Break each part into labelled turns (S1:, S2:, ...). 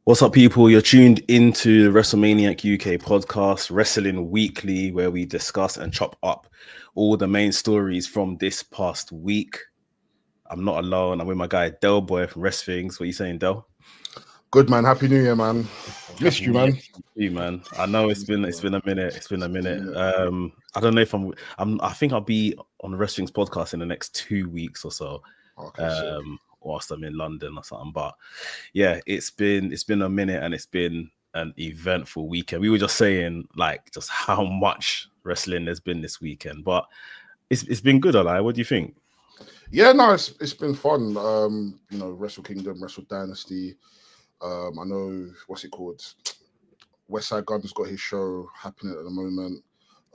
S1: What's up, people? You're tuned into the WrestleManiac UK podcast, Wrestling Weekly, where we discuss and chop up all the main stories from this past week. I'm not alone. I'm with my guy Del Boy from Rest Things. What are you saying, Del?
S2: Good, man. Happy New Year, man. Missed you, man.
S1: You, man. I know it's been a minute. I don't know if I think I'll be on the Rest Things podcast in the next 2 weeks or so.
S2: Okay,
S1: whilst I'm in London or something. But yeah, it's been a minute and it's been an eventful weekend. We were just saying like just how much wrestling there's been this weekend, but it's been good, Eli. What do you think?
S2: Yeah, no, it's been fun. Wrestle Kingdom, Wrestle Dynasty. I know what's it called? West Side Gun's got his show happening at the moment.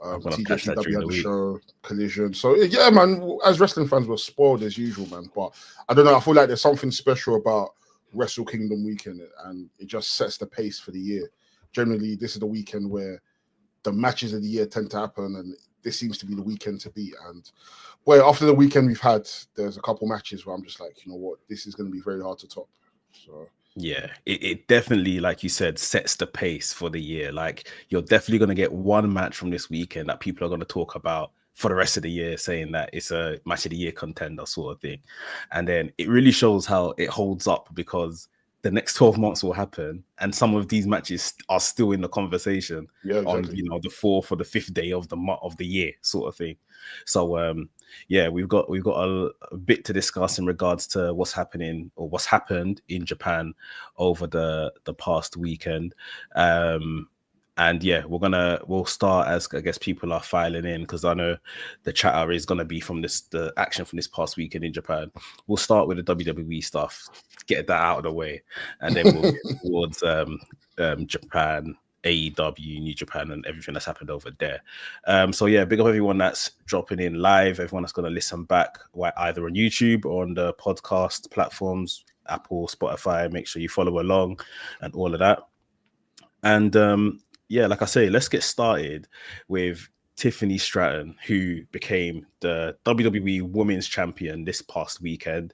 S2: TJPW had the show, Collision. So yeah, man, as wrestling fans, we're spoiled as usual, man. But I don't know. I feel like there's something special about Wrestle Kingdom weekend, and it just sets the pace for the year. Generally, this is the weekend where the matches of the year tend to happen, and this seems to be the weekend to beat. And boy, after the weekend we've had, there's a couple matches where I'm just like, you know what, this is going to be very hard to top. So.
S1: Yeah, it definitely, like you said, sets the pace for the year. Like, you're definitely going to get one match from this weekend that people are going to talk about for the rest of the year, saying that it's a match of the year contender sort of thing. And then it really shows how it holds up, because the next 12 months will happen and some of these matches are still in the conversation on, the 4th or the 5th day of the year sort of thing. So yeah, we've got a bit to discuss in regards to what's happening or what's happened in Japan over the past weekend. And yeah, we'll start as I guess people are filing in, because I know the chatter is gonna be from the action from this past weekend in Japan. We'll start with the WWE stuff, get that out of the way, and then we'll get towards Japan, AEW, New Japan, and everything that's happened over there. So yeah, big up everyone that's dropping in live, everyone that's gonna listen back either on YouTube or on the podcast platforms, Apple, Spotify. Make sure you follow along and all of that. And yeah, like I say, let's get started with Tiffany Stratton, who became the WWE Women's Champion this past weekend.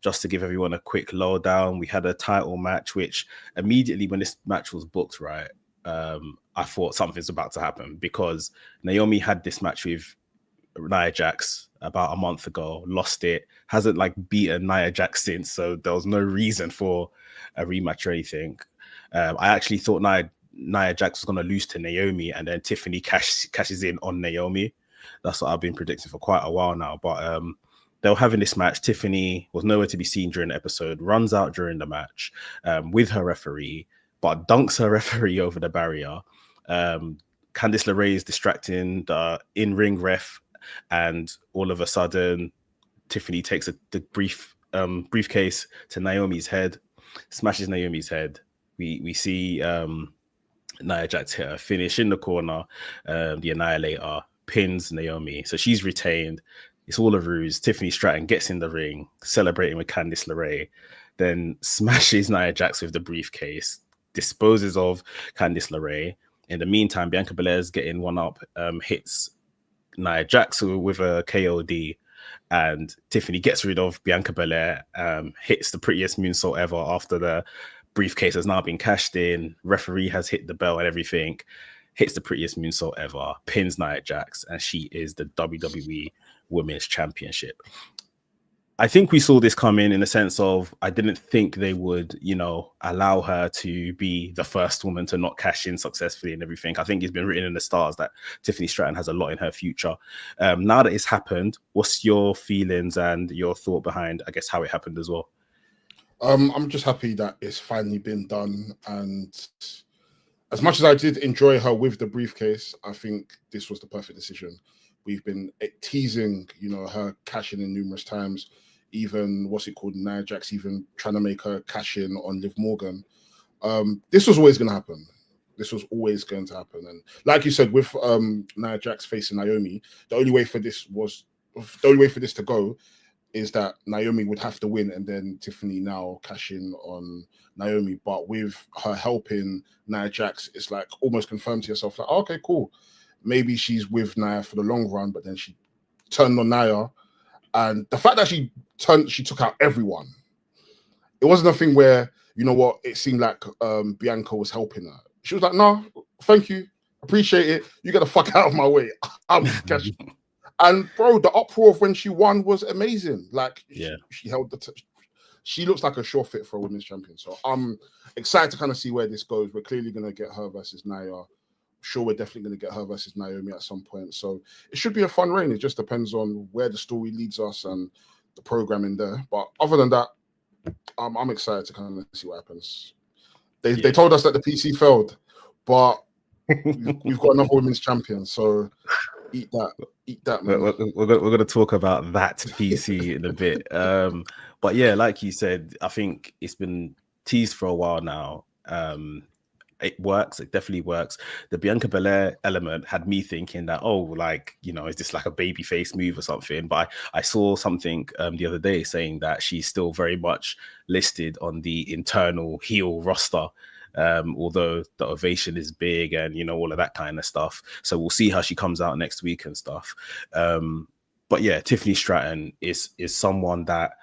S1: Just to give everyone a quick lowdown, we had a title match, which immediately when this match was booked, right, I thought something's about to happen, because Naomi had this match with Nia Jax about a month ago, lost it, hasn't beaten Nia Jax since, so there was no reason for a rematch or anything. I actually thought Nia Jax was going to lose to Naomi, and then Tiffany cashes in on Naomi. That's what I've been predicting for quite a while now. But they were having this match. Tiffany was nowhere to be seen during the episode, runs out during the match with her referee, but dunks her referee over the barrier. Candice LeRae is distracting the in-ring ref, and all of a sudden, Tiffany takes the briefcase to Naomi's head, smashes Naomi's head. We see Nia Jax hit her finish in the corner. The Annihilator pins Naomi, so she's retained. It's all a ruse. Tiffany Stratton gets in the ring, celebrating with Candice LeRae, then smashes Nia Jax with the briefcase, disposes of Candice LeRae. In the meantime, Bianca Belair's getting one up, hits Nia Jax with a KOD, and Tiffany gets rid of Bianca Belair, hits the prettiest moonsault ever after the briefcase has now been cashed in, referee has hit the bell and everything, hits the prettiest moonsault ever, pins Nia Jax, and she is the WWE Women's Championship. I think we saw this come in the sense of, I didn't think they would, allow her to be the first woman to not cash in successfully and everything. I think it's been written in the stars that Tiffany Stratton has a lot in her future. Now that it's happened, what's your feelings and your thought behind, I guess, how it happened as well?
S2: I'm just happy that it's finally been done, and as much as I did enjoy her with the briefcase, I think this was the perfect decision. We've been teasing, her cashing in numerous times. Even Nia Jax even trying to make her cash in on Liv Morgan. This was always going to happen. And like you said, with Nia Jax facing Naomi, the only way for this to go is that Naomi would have to win, and then Tiffany now cash in on Naomi. But with her helping Nia Jax, it's like almost confirmed to yourself, like, oh, okay, cool. Maybe she's with Nia for the long run, but then she turned on Nia. And the fact that she took out everyone. It wasn't a thing where you know what? It seemed like Bianca was helping her. She was like, "No, thank you, appreciate it. You get the fuck out of my way. I'm cash." And bro, the uproar of when she won was amazing. Like, she held the. She looks like a sure fit for a women's champion. So I'm excited to kind of see where this goes. We're clearly going to get her versus Nia. Sure, we're definitely going to get her versus Naomi at some point. So it should be a fun reign. It just depends on where the story leads us and the programming there. But other than that, I'm excited to kind of see what happens. They told us that the PC failed, but we've got another women's champion. So eat that, man.
S1: We're going to talk about that PC in a bit. But yeah, like you said, I think it's been teased for a while now. It works. It definitely works. The Bianca Belair element had me thinking that, oh, like, you know, is this like a babyface move or something? But I saw something the other day saying that she's still very much listed on the internal heel roster. Although the ovation is big and, you know, all of that kind of stuff. So we'll see how she comes out next week and stuff. But yeah, Tiffany Stratton is someone that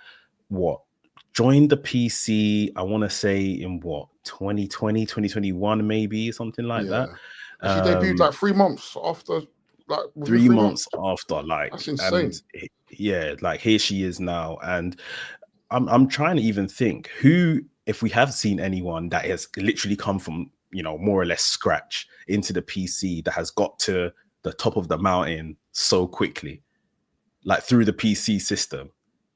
S1: joined the PC, I want to say in 2020, 2021, maybe something like that.
S2: And she debuted like 3 months after, like
S1: 3 months after, like,
S2: that's insane.
S1: And yeah, like here she is now. And I'm trying to even think who, if we have seen anyone that has literally come from, you know, more or less scratch into the PC that has got to the top of the mountain so quickly, like through the PC system.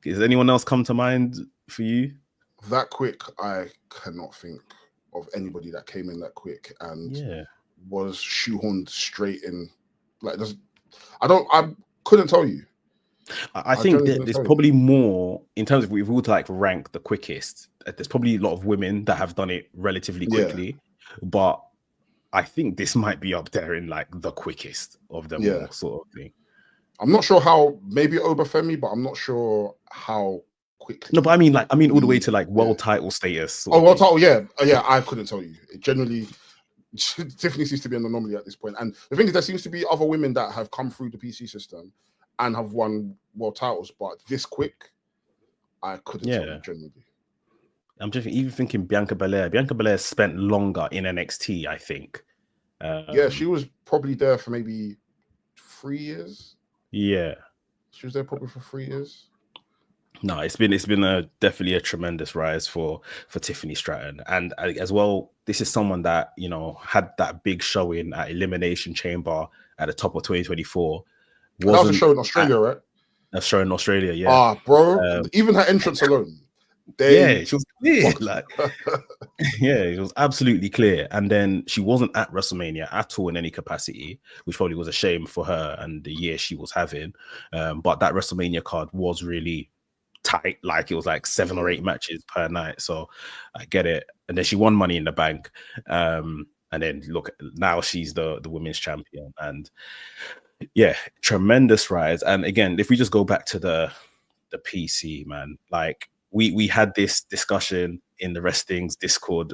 S1: Does anyone else come to mind for you?
S2: That quick, I cannot think of anybody that came in that quick and was shoehorned straight in. Like, I couldn't tell you.
S1: I think that there's probably more in terms of, if we were to like rank the quickest, there's probably a lot of women that have done it relatively quickly, but I think this might be up there in like the quickest of them all, sort of thing.
S2: I'm not sure how, maybe Obafemi, but I'm not sure how quickly.
S1: No, but I mean all the way to like world title status.
S2: World title, yeah, I couldn't tell you. It generally, Tiffany seems to be an anomaly at this point. And the thing is, there seems to be other women that have come through the PC system and have won world titles, but this quick, I couldn't tell you generally.
S1: I'm just even thinking Bianca Belair. Bianca Belair spent longer in NXT, I think.
S2: She was probably there for maybe 3 years.
S1: Yeah,
S2: she was there probably for 3 years.
S1: No, it's been definitely a tremendous rise for Tiffany Stratton, and as well, this is someone that, you know, had that big showing at Elimination Chamber at the top of 2024.
S2: That was a show in Australia, right?
S1: A show in Australia, yeah.
S2: Bro, even her entrance alone.
S1: She was clear. Like, it was absolutely clear. And then she wasn't at WrestleMania at all in any capacity, which probably was a shame for her and the year she was having. But that WrestleMania card was really tight. Like, it was like 7 or 8 matches per night. So I get it. And then she won Money in the Bank. And then look, now she's the women's champion. And yeah, tremendous rise. And again, if we just go back to the PC, man, like, we had this discussion in the Wrestling's Discord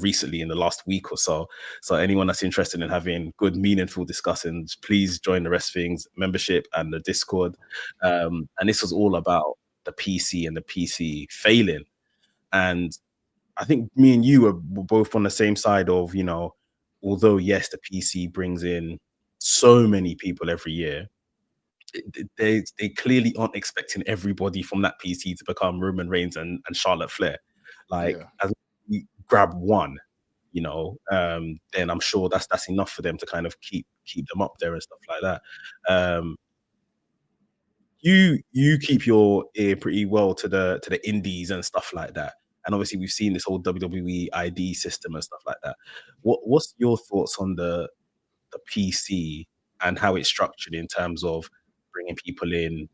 S1: recently in the last week or so. So anyone that's interested in having good, meaningful discussions, please join the Wrestling's membership and the Discord. And this was all about the PC and the PC failing. And I think me and you were both on the same side of, you know, although, yes, the PC brings in so many people every year, they clearly aren't expecting everybody from that PC to become Roman Reigns and Charlotte Flair. Like, as we grab one, you know, then I'm sure that's enough for them to kind of keep them up there and stuff like that. You keep your ear pretty well to the indies and stuff like that. And obviously we've seen this whole WWE ID system and stuff like that. What's your thoughts on the PC and how it's structured in terms of bringing people in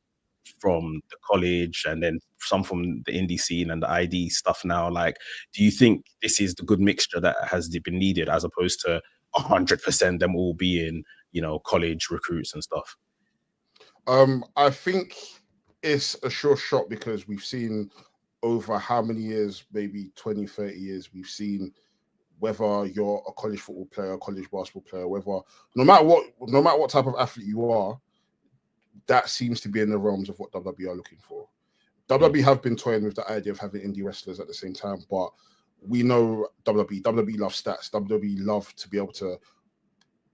S1: from the college and then some from the indie scene and the ID stuff now? Like, do you think this is the good mixture that has been needed, as opposed to 100% them all being, you know, college recruits and stuff?
S2: I think it's a sure shot, because we've seen over how many years, maybe 20, 30 years, we've seen whether you're a college football player, a college basketball player, whether no matter what type of athlete you are, that seems to be in the realms of what WWE are looking for. WWE have been toying with the idea of having indie wrestlers at the same time, but we know WWE love stats. WWE love to be able to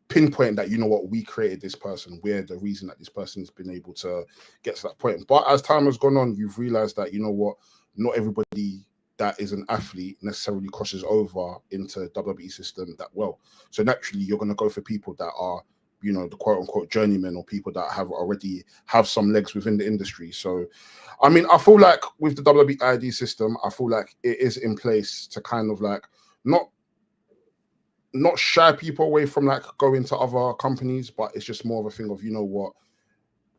S2: pinpoint that, you know what, we created this person. We're the reason that this person's been able to get to that point. But as time has gone on, you've realized that, you know what, not everybody that is an athlete necessarily crosses over into WWE system that well. So naturally, you're going to go for people that are, you know, the quote unquote journeymen, or people that have already have some legs within the industry. So, I mean, I feel like with the WWE ID system, I feel like it is in place to kind of like not shy people away from like going to other companies, but it's just more of a thing of, you know what,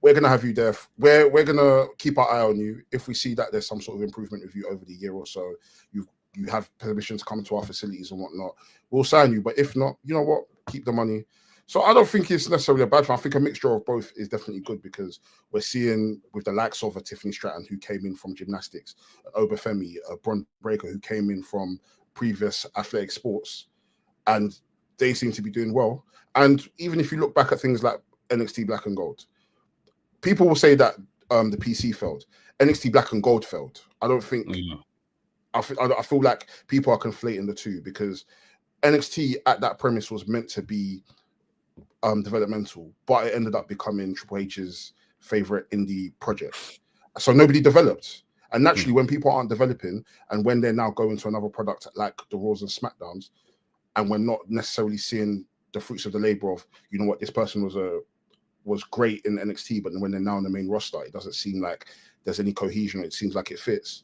S2: we're going to have you there. We're going to keep our eye on you. If we see that there's some sort of improvement with you over the year or so, you have permission to come to our facilities and whatnot, we'll sign you. But if not, you know what, keep the money. So I don't think it's necessarily a bad thing. I think a mixture of both is definitely good, because we're seeing with the likes of a Tiffany Stratton, who came in from gymnastics, Obafemi, a Bron Breaker, who came in from previous athletic sports, and they seem to be doing well. And even if you look back at things like NXT Black and Gold, people will say that the PC failed. NXT Black and Gold failed. I don't think. I feel like people are conflating the two, because NXT at that premise was meant to be developmental, but it ended up becoming Triple H's favorite indie project. So nobody developed. And naturally, when people aren't developing, and when they're now going to another product like the Raws and Smackdowns, and we're not necessarily seeing the fruits of the labor of, you know what, this person was great in NXT, but when they're now in the main roster, it doesn't seem like there's any cohesion. It seems like it fits.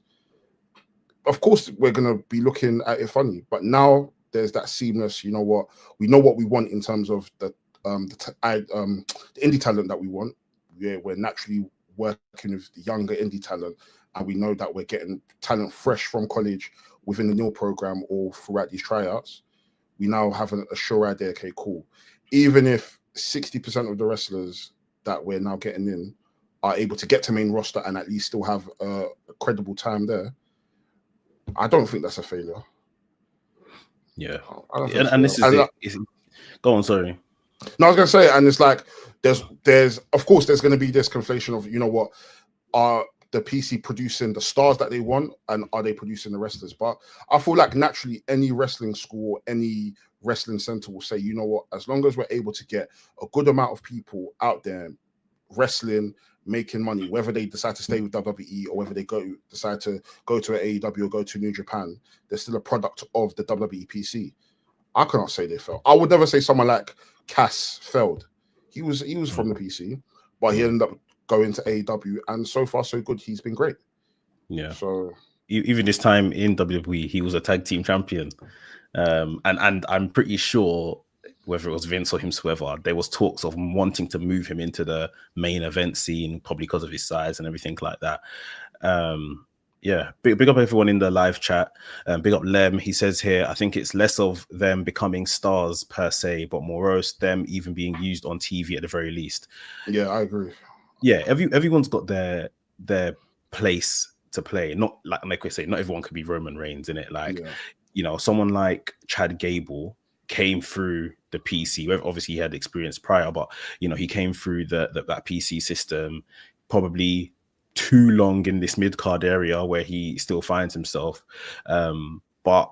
S2: Of course, we're going to be looking at it funny, but now there's that seamless, you know what, we know what we want in terms of the indie talent that we want. We're naturally working with the younger indie talent, and we know that we're getting talent fresh from college within the NIL program or throughout these tryouts. We now have a sure idea, okay, cool. Even if 60% of the wrestlers that we're now getting in are able to get to main roster and at least still have a credible time there, I don't think that's a failure.
S1: Yeah. And this is it. Go on, sorry.
S2: No, I was going to say, and it's like, there's of course, there's going to be this conflation of, you know what, are the PC producing the stars that they want, and are they producing the wrestlers? But I feel like naturally any wrestling school, any wrestling center will say, you know what, as long as we're able to get a good amount of people out there wrestling, making money, whether they decide to stay with WWE or whether they decide to go to an AEW or go to New Japan, they're still a product of the WWE PC. I cannot say they failed. I would never say someone like Cass failed. He was from the PC, but he ended up going to AEW, and so far so good. He's been great.
S1: Yeah.
S2: So
S1: even this time in WWE, he was a tag team champion, and I'm pretty sure, whether it was Vince or whoever, there was talks of wanting to move him into the main event scene, probably because of his size and everything like that. Yeah, big up everyone in the live chat. Big up Lem. He says here, I think it's less of them becoming stars per se, but more them even being used on TV at the very least.
S2: Yeah, I agree.
S1: Yeah, everyone's got their place to play. Not like we say, not everyone could be Roman Reigns in it. Like, you know, someone like Chad Gable came through the PC. Obviously, he had experience prior, but you know, he came through that PC system, probably too long in this mid-card area where he still finds himself. But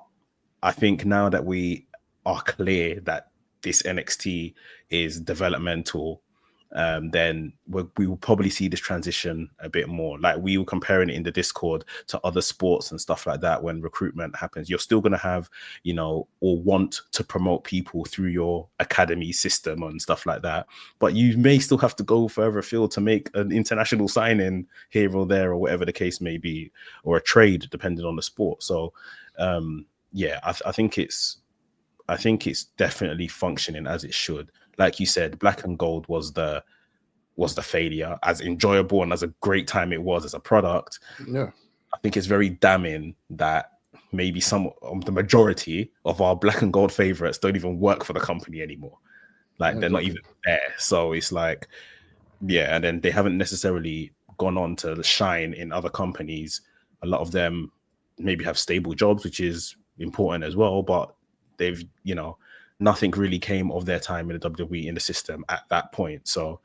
S1: I think now that we are clear that this NXT is developmental, then we will probably see this transition a bit more. Like, we were comparing it in the Discord to other sports and stuff like that. When recruitment happens, you're still going to have, you know, or want to promote people through your academy system and stuff like that. But you may still have to go further afield to make an international signing here or there, or whatever the case may be, or a trade, depending on the sport. So, yeah, I think it's definitely functioning as it should. Like you said, Black and Gold was the failure. As enjoyable and as a great time it was as a product,
S2: yeah,
S1: I think it's very damning that maybe the majority of our Black and Gold favorites don't even work for the company anymore. Like, they're not even there. So it's like, yeah, and then they haven't necessarily gone on to shine in other companies. A lot of them maybe have stable jobs, which is important as well, but they've, you know, nothing really came of their time in the WWE in the system at that point. So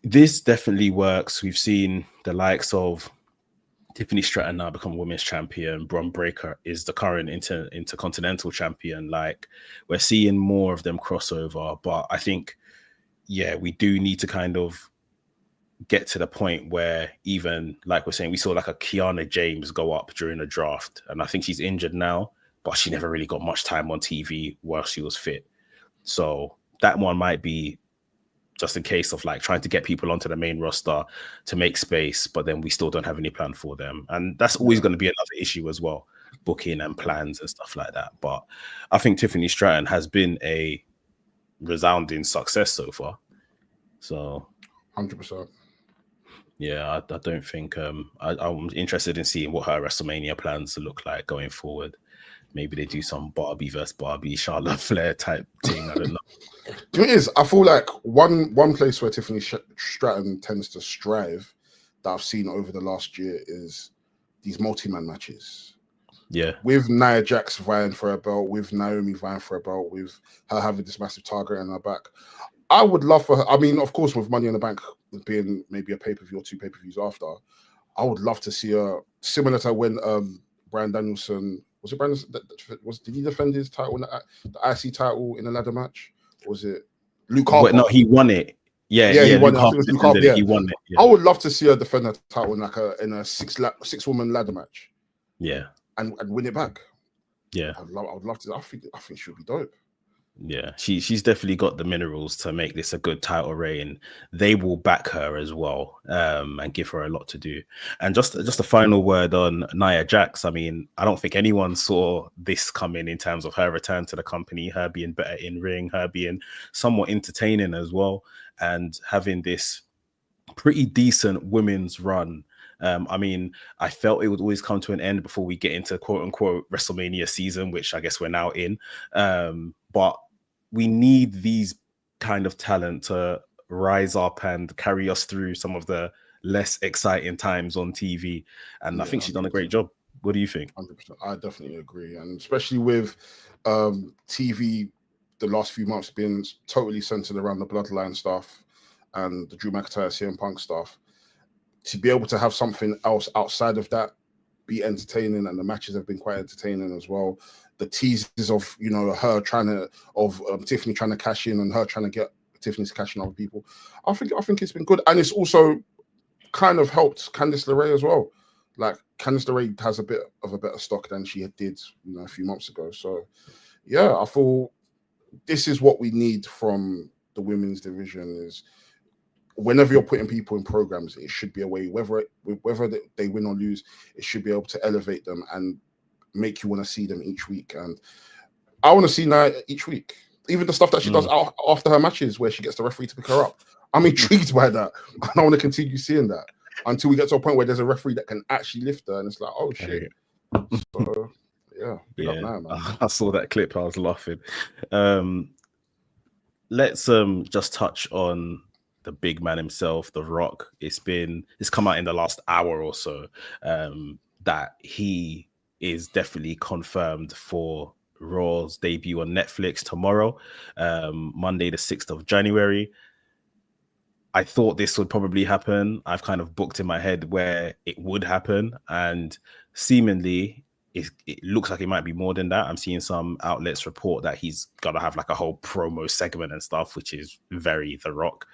S1: this definitely works. We've seen the likes of Tiffany Stratton now become women's champion. Bron Breakker is the current intercontinental champion. Like, we're seeing more of them crossover, but I think, yeah, we do need to kind of get to the point where, even like we're saying, we saw like a Kiana James go up during a draft, and I think she's injured now, but she never really got much time on TV while she was fit. So that one might be just in case of like trying to get people onto the main roster to make space, but then we still don't have any plan for them. And that's always going to be another issue as well, booking and plans and stuff like that. But I think Tiffany Stratton has been a resounding success so far. So
S2: 100%.
S1: Yeah, I don't think I'm interested in seeing what her WrestleMania plans look like going forward. Maybe they do some Barbie versus Barbie, Charlotte Flair type thing. I don't know.
S2: The thing is, I feel like one place where Tiffany Stratton tends to strive that I've seen over the last year is these multi-man matches.
S1: Yeah.
S2: With Nia Jax vying for a belt, with Naomi vying for a belt, with her having this massive target in her back. I would love for her. I mean, of course, with Money in the Bank being maybe a pay-per-view or 2 pay-per-views after, I would love to see her similar to when Bryan Danielson, was it Bryan, did he defend his title, the IC title in a ladder match? Or was it Luke Harper?
S1: No, he won it. Yeah,
S2: he won it. I think it was Luke Harper. Yeah.
S1: He won it. Yeah.
S2: I would love to see her defend her title in a six-woman ladder match.
S1: Yeah.
S2: And win it back.
S1: Yeah.
S2: I would love to. I think she would be dope.
S1: Yeah, she's definitely got the minerals to make this a good title reign. They will back her as well, and give her a lot to do. And just a final word on Nia Jax. I mean, I don't think anyone saw this coming in terms of her return to the company, her being better in ring, her being somewhat entertaining as well, and having this pretty decent women's run. I mean, I felt it would always come to an end before we get into quote unquote WrestleMania season, which I guess we're now in. But we need these kind of talent to rise up and carry us through some of the less exciting times on TV. And I think she's done a great job. What do you think?
S2: 100%. I definitely agree. And especially with TV, the last few months being totally centered around the Bloodline stuff and the Drew McIntyre, CM Punk stuff, to be able to have something else outside of that be entertaining, and the matches have been quite entertaining as well. The teases of her Tiffany trying to cash in and her trying to get Tiffany to cash in other people. I think it's been good, and it's also kind of helped Candice LeRae as well. Like, Candice LeRae has a bit of a better stock than she did a few months ago. So yeah, I feel this is what we need from the women's division. Is whenever you're putting people in programs, it should be a way, whether they win or lose, it should be able to elevate them and make you want to see them each week. And I want to see Nia each week. Even the stuff that she does after her matches where she gets the referee to pick her up. I'm intrigued by that. I want to continue seeing that until we get to a point where there's a referee that can actually lift her and it's like, oh shit. So yeah, big up Nia, man.
S1: I saw that clip. I was laughing. Let's just touch on the big man himself, The Rock. It's come out in the last hour or so that he is definitely confirmed for Raw's debut on Netflix tomorrow, Monday the 6th of January. I thought this would probably happen. I've kind of booked in my head where it would happen, and seemingly it looks like it might be more than that. I'm seeing some outlets report that he's gonna have like a whole promo segment and stuff, which is very The Rock.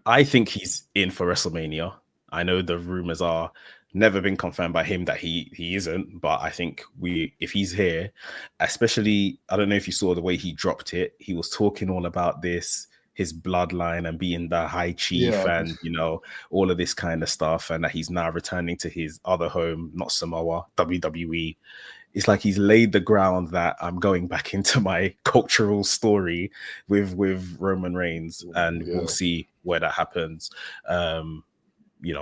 S1: I think he's in for WrestleMania. I know the rumors are never been confirmed by him that he isn't, but I think if he's here, especially, I don't know if you saw the way he dropped it. He was talking all about his bloodline and being the high chief and all of this kind of stuff, and that he's now returning to his other home, not Samoa, WWE. It's like he's laid the ground that I'm going back into my cultural story with Roman Reigns, and we'll see where that happens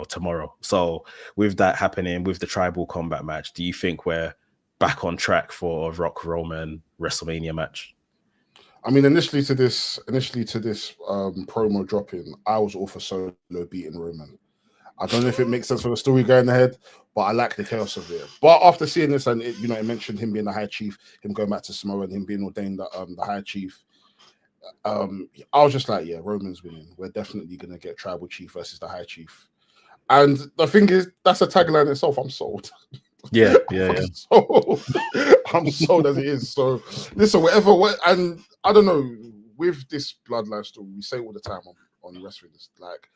S1: tomorrow. So with that happening, with the tribal combat match, do you think we're back on track for a Rock Roman WrestleMania match?
S2: I mean, initially to this promo dropping, I was all for Solo beating Roman. I don't know if it makes sense for the story going ahead, but I like the chaos of it. But after seeing this, and it mentioned him being the High Chief, him going back to Samoa, and him being ordained the High Chief, I was just like, yeah, Roman's winning. We're definitely gonna get Tribal Chief versus the High Chief. And the thing is, that's a tagline itself. I'm sold.
S1: Yeah.
S2: Sold. I'm sold as it is. So listen, and I don't know, with this bloodline story, we say all the time on wrestling, like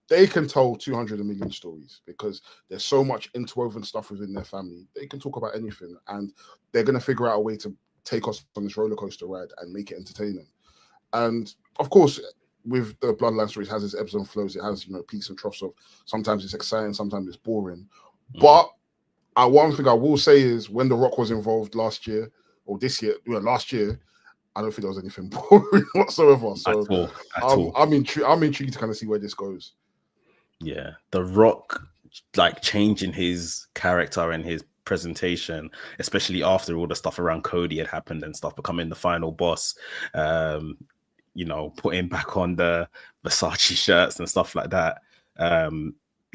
S2: they can tell 200 million stories because there's so much interwoven stuff within their family. They can talk about anything, and they're going to figure out a way to take us on this roller coaster ride and make it entertaining. And of course, with the bloodline stories, it has its ebbs and flows. It has, peaks and troughs of sometimes it's exciting, sometimes it's boring. But one thing I will say is when The Rock was involved last year or this year, last year, I don't think there was anything boring whatsoever. So
S1: at all.
S2: I'm intrigued to kind of see where this goes.
S1: Yeah, The Rock, like changing his character and his presentation, especially after all the stuff around Cody had happened and stuff, becoming the final boss, putting back on the Versace shirts and stuff like that.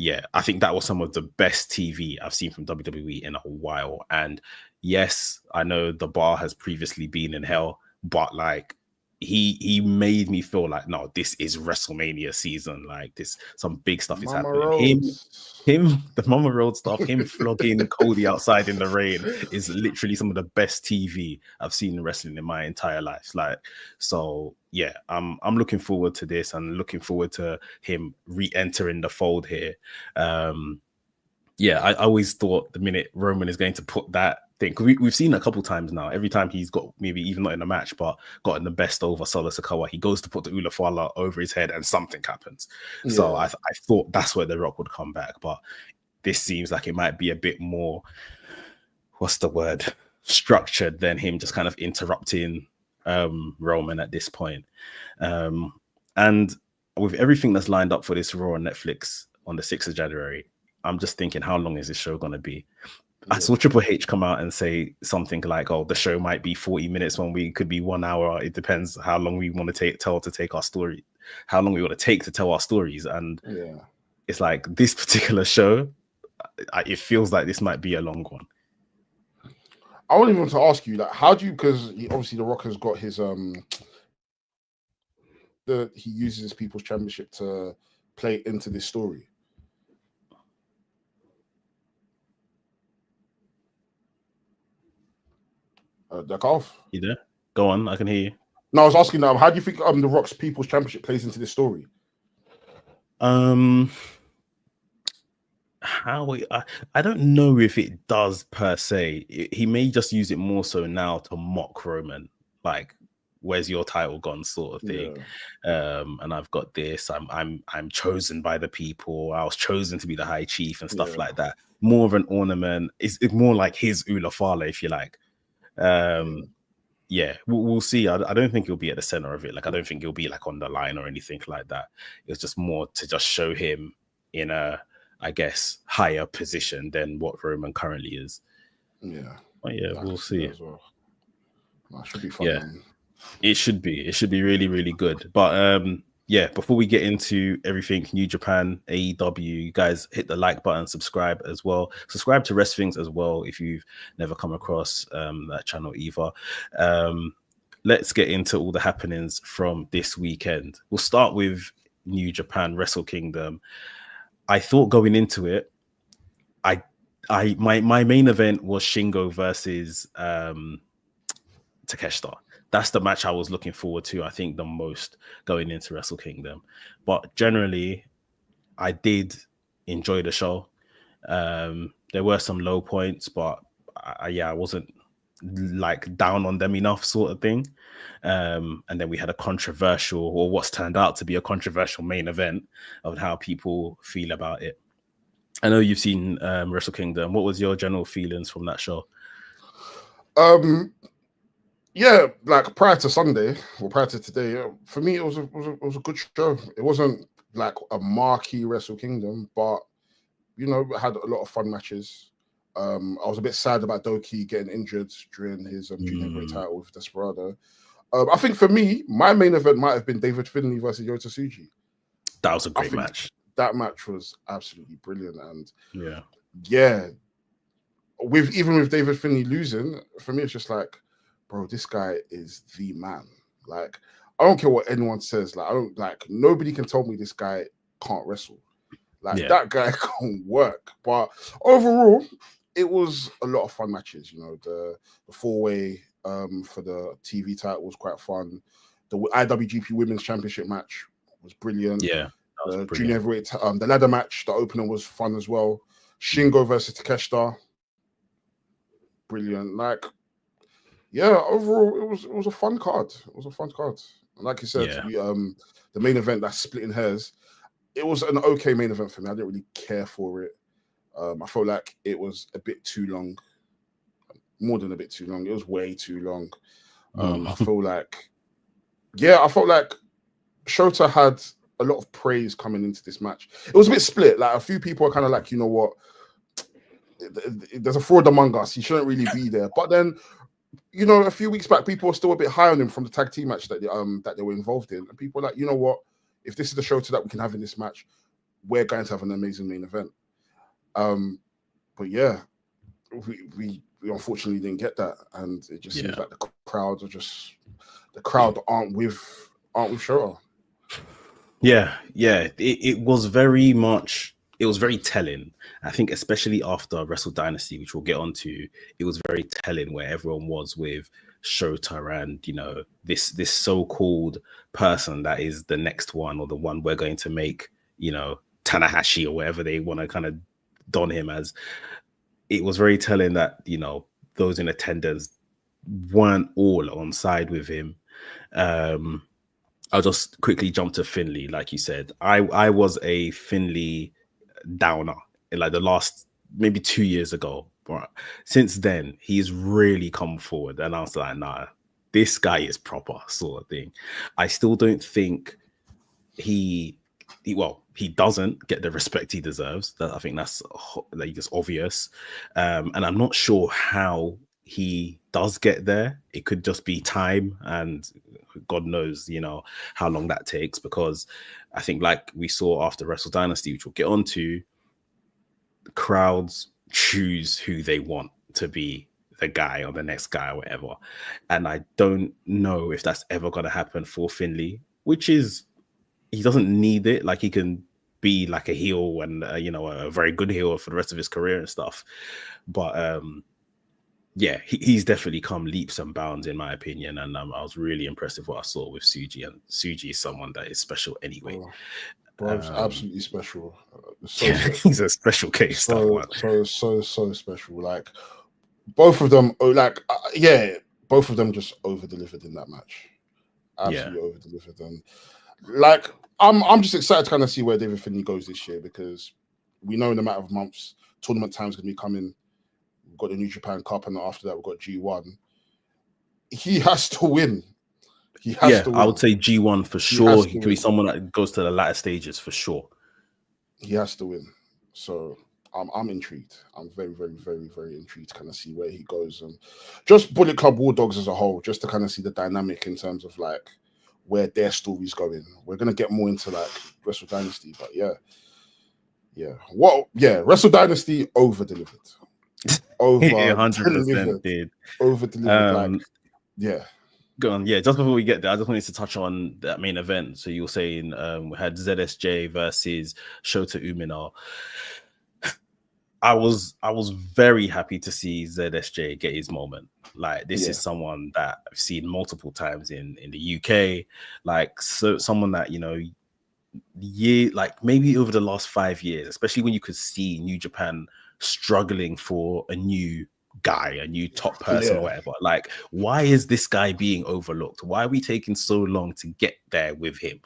S1: Yeah, I think that was some of the best TV I've seen from WWE in a while. And yes, I know the bar has previously been in hell, but like he made me feel like, no, this is WrestleMania season. Like some big stuff is happening. The Mama Road stuff, him flogging Cody outside in the rain is literally some of the best TV I've seen in wrestling in my entire life. Like, so yeah, I'm looking forward to this and looking forward to him re-entering the fold here. Yeah, I always thought the minute Roman is going to put that thing, because we've seen it a couple times now. Every time he's got, maybe even not in a match, but gotten the best over Solo Sikoa, he goes to put the Ula Fala over his head and something happens. Yeah. So I thought that's where The Rock would come back. But this seems like it might be a bit more, what's the word, structured than him just kind of interrupting Roman at this point. And with everything that's lined up for this Raw on Netflix on the 6th of January, I'm just thinking, how long is this show going to be? Yeah. I saw Triple H come out and say something like, oh, the show might be 40 minutes, 1 week, could be 1 hour. It depends how long we want to take our story, how long we want to take to tell our stories. And it's like this particular show, it feels like this might be a long one.
S2: I want even to ask you, like, how do you, because obviously The Rock has got his, he uses his People's Championship to play into this story. Dakov?
S1: You there? Go on, I can hear you.
S2: No, I was asking how do you think The Rock's People's Championship plays into this story?
S1: I don't know if it does per se. He may just use it more so now to mock Roman, like, where's your title gone, sort of thing. And I've got this. I'm chosen by the people. I was chosen to be the High Chief and stuff like that. More of an ornament. It's more like his Ula Fala, if you like. Yeah, we'll see. I don't think he'll be at the center of it. Like, I don't think he'll be like on the line or anything like that. It's just more to just show him in a, I guess, higher position than what Roman currently is.
S2: Yeah.
S1: But yeah, we'll see.
S2: As well. That should be fun.
S1: Yeah, man. It should be really, really good. But yeah, before we get into everything New Japan, AEW, you guys hit the like button, subscribe as well. Subscribe to Wrestlings as well if you've never come across that channel either. Let's get into all the happenings from this weekend. We'll start with New Japan Wrestle Kingdom. I thought going into it, my main event was Shingo versus Takeshita. That's the match I was looking forward to, I think, the most going into Wrestle Kingdom. But generally, I did enjoy the show. There were some low points, but I wasn't like down on them enough, sort of thing. And then we had a controversial, or what's turned out to be a controversial main event of how people feel about it. I know you've seen Wrestle Kingdom. What was your general feelings from that show?
S2: Yeah, like prior to Sunday or prior to today, for me it was a good show. It wasn't like a marquee Wrestle Kingdom, but it had a lot of fun matches. I was a bit sad about Doki getting injured during his junior great title with Desperado. I think for me, my main event might have been David Finlay versus Yota Tsuji.
S1: That was a great match.
S2: That match was absolutely brilliant, and
S1: yeah.
S2: Even with David Finlay losing, for me it's just like, bro, this guy is the man. Like, I don't care what anyone says. Like, nobody can tell me this guy can't wrestle. Like that guy can work. But overall, it was a lot of fun matches. You know, the 4-way for the TV title was quite fun. The IWGP Women's Championship match was brilliant.
S1: Yeah,
S2: the junior heavyweight, the ladder match, the opener was fun as well. Shingo versus Takeshita, brilliant. Like, yeah, overall it was a fun card. It was a fun card. And like you said, we the main event, that's splitting hairs. It was an okay main event for me. I didn't really care for it. I felt like it was a bit too long, more than a bit too long. It was way too long. I feel like, I felt like Shota had a lot of praise coming into this match. It was a bit split. Like, a few people are kind of like, you know what, there's a fraud among us. He shouldn't really be there. But then, you know, a few weeks back, people were still a bit high on him from the tag team match that they were involved in. And people are like, you know what, if this is the Shota that we can have in this match, we're going to have an amazing main event. But yeah, we unfortunately didn't get that, and it just seems like the crowd aren't with Shota.
S1: It was very much. It was very telling. I think, especially after Wrestle Dynasty, which we'll get onto, it was very telling where everyone was with Shota and, you know, this so-called person that is the next one, or the one we're going to make, you know, Tanahashi or whatever they want to kind of don him as. It was very telling that, you know, those in attendance weren't all on side with him. I'll just quickly jump to Finlay. Like you said, I was a Finlay downer in like the last maybe 2 years ago. But since then, he's really come forward, and I was like, nah, this guy is proper, sort of thing. I still don't think he doesn't get the respect he deserves. I think that's like just obvious, and I'm not sure how he does get there. It could just be time, and God knows, you know, how long that takes, because I think, like we saw after Wrestle Dynasty, which we'll get onto, the crowds choose who they want to be the guy or the next guy or whatever. And I don't know if that's ever going to happen for Finlay, which is, he doesn't need it. Like, he can be like a heel and, you know, a very good heel for the rest of his career and stuff. But he's definitely come leaps and bounds, in my opinion. And I was really impressed with what I saw with Tsuji. And Tsuji is someone that is special anyway.
S2: Bro, absolutely special.
S1: He's a special case.
S2: So special. Like, both of them, both of them just over-delivered in that match. Absolutely over-delivered. And like, I'm just excited to kind of see where David Finlay goes this year, because we know in a matter of months, tournament time's going to be coming. We've got the New Japan Cup, and after that, we've got G1. He has to win. He has to win.
S1: I would say G1 for sure. He could be someone that goes to the latter stages for sure.
S2: He has to win. So I'm intrigued. I'm very, very, very, very intrigued to kind of see where he goes, and just Bullet Club War Dogs as a whole, just to kind of see the dynamic in terms of like where their story's going. We're gonna get more into like Wrestle Dynasty, but Wrestle Dynasty over delivered.
S1: 100% did.
S2: Over delivered.
S1: Go on. Yeah, just before we get there, I just wanted to touch on that main event. So you were saying we had ZSJ versus Shota Umino. I was very happy to see ZSJ get his moment. Like, this is someone that I've seen multiple times in the UK. Like, so someone that, you know, like maybe over the last 5 years, especially when you could see New Japan struggling for a new guy, a new top person or whatever. Like, why is this guy being overlooked? Why are we taking so long to get there with him?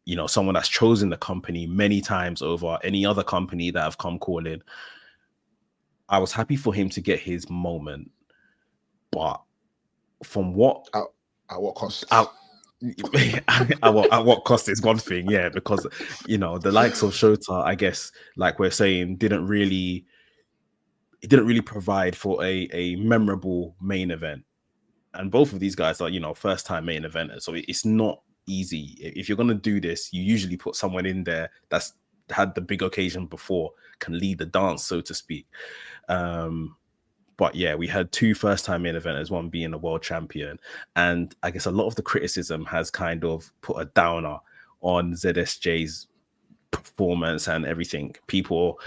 S1: You know, someone that's chosen the company many times over any other company that have come calling. I was happy for him to get his moment, but from what
S2: at what cost?
S1: At what cost is one thing, because, you know, the likes of Shota, I guess, like we're saying, didn't really provide for a memorable main event. And both of these guys are, you know, first time main eventers, so it's not easy. If you're gonna do this, you usually put someone in there that's had the big occasion before, can lead the dance, so to speak. But we had two first-time main eventers, one being a world champion. And I guess a lot of the criticism has kind of put a downer on ZSJ's performance and everything. People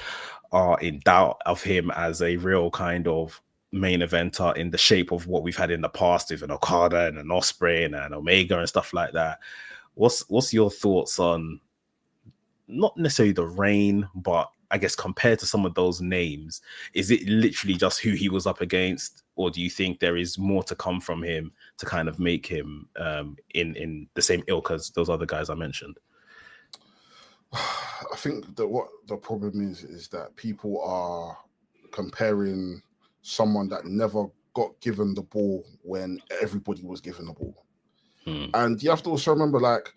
S1: are in doubt of him as a real kind of main eventer in the shape of what we've had in the past with an Okada and an Osprey and an Omega and stuff like that. What's your thoughts on not necessarily the reign, but I guess compared to some of those names, is it literally just who he was up against, or do you think there is more to come from him to kind of make him in the same ilk as those other guys I mentioned?
S2: I think that what the problem is that people are comparing someone that never got given the ball when everybody was given the ball. And you have to also remember, like,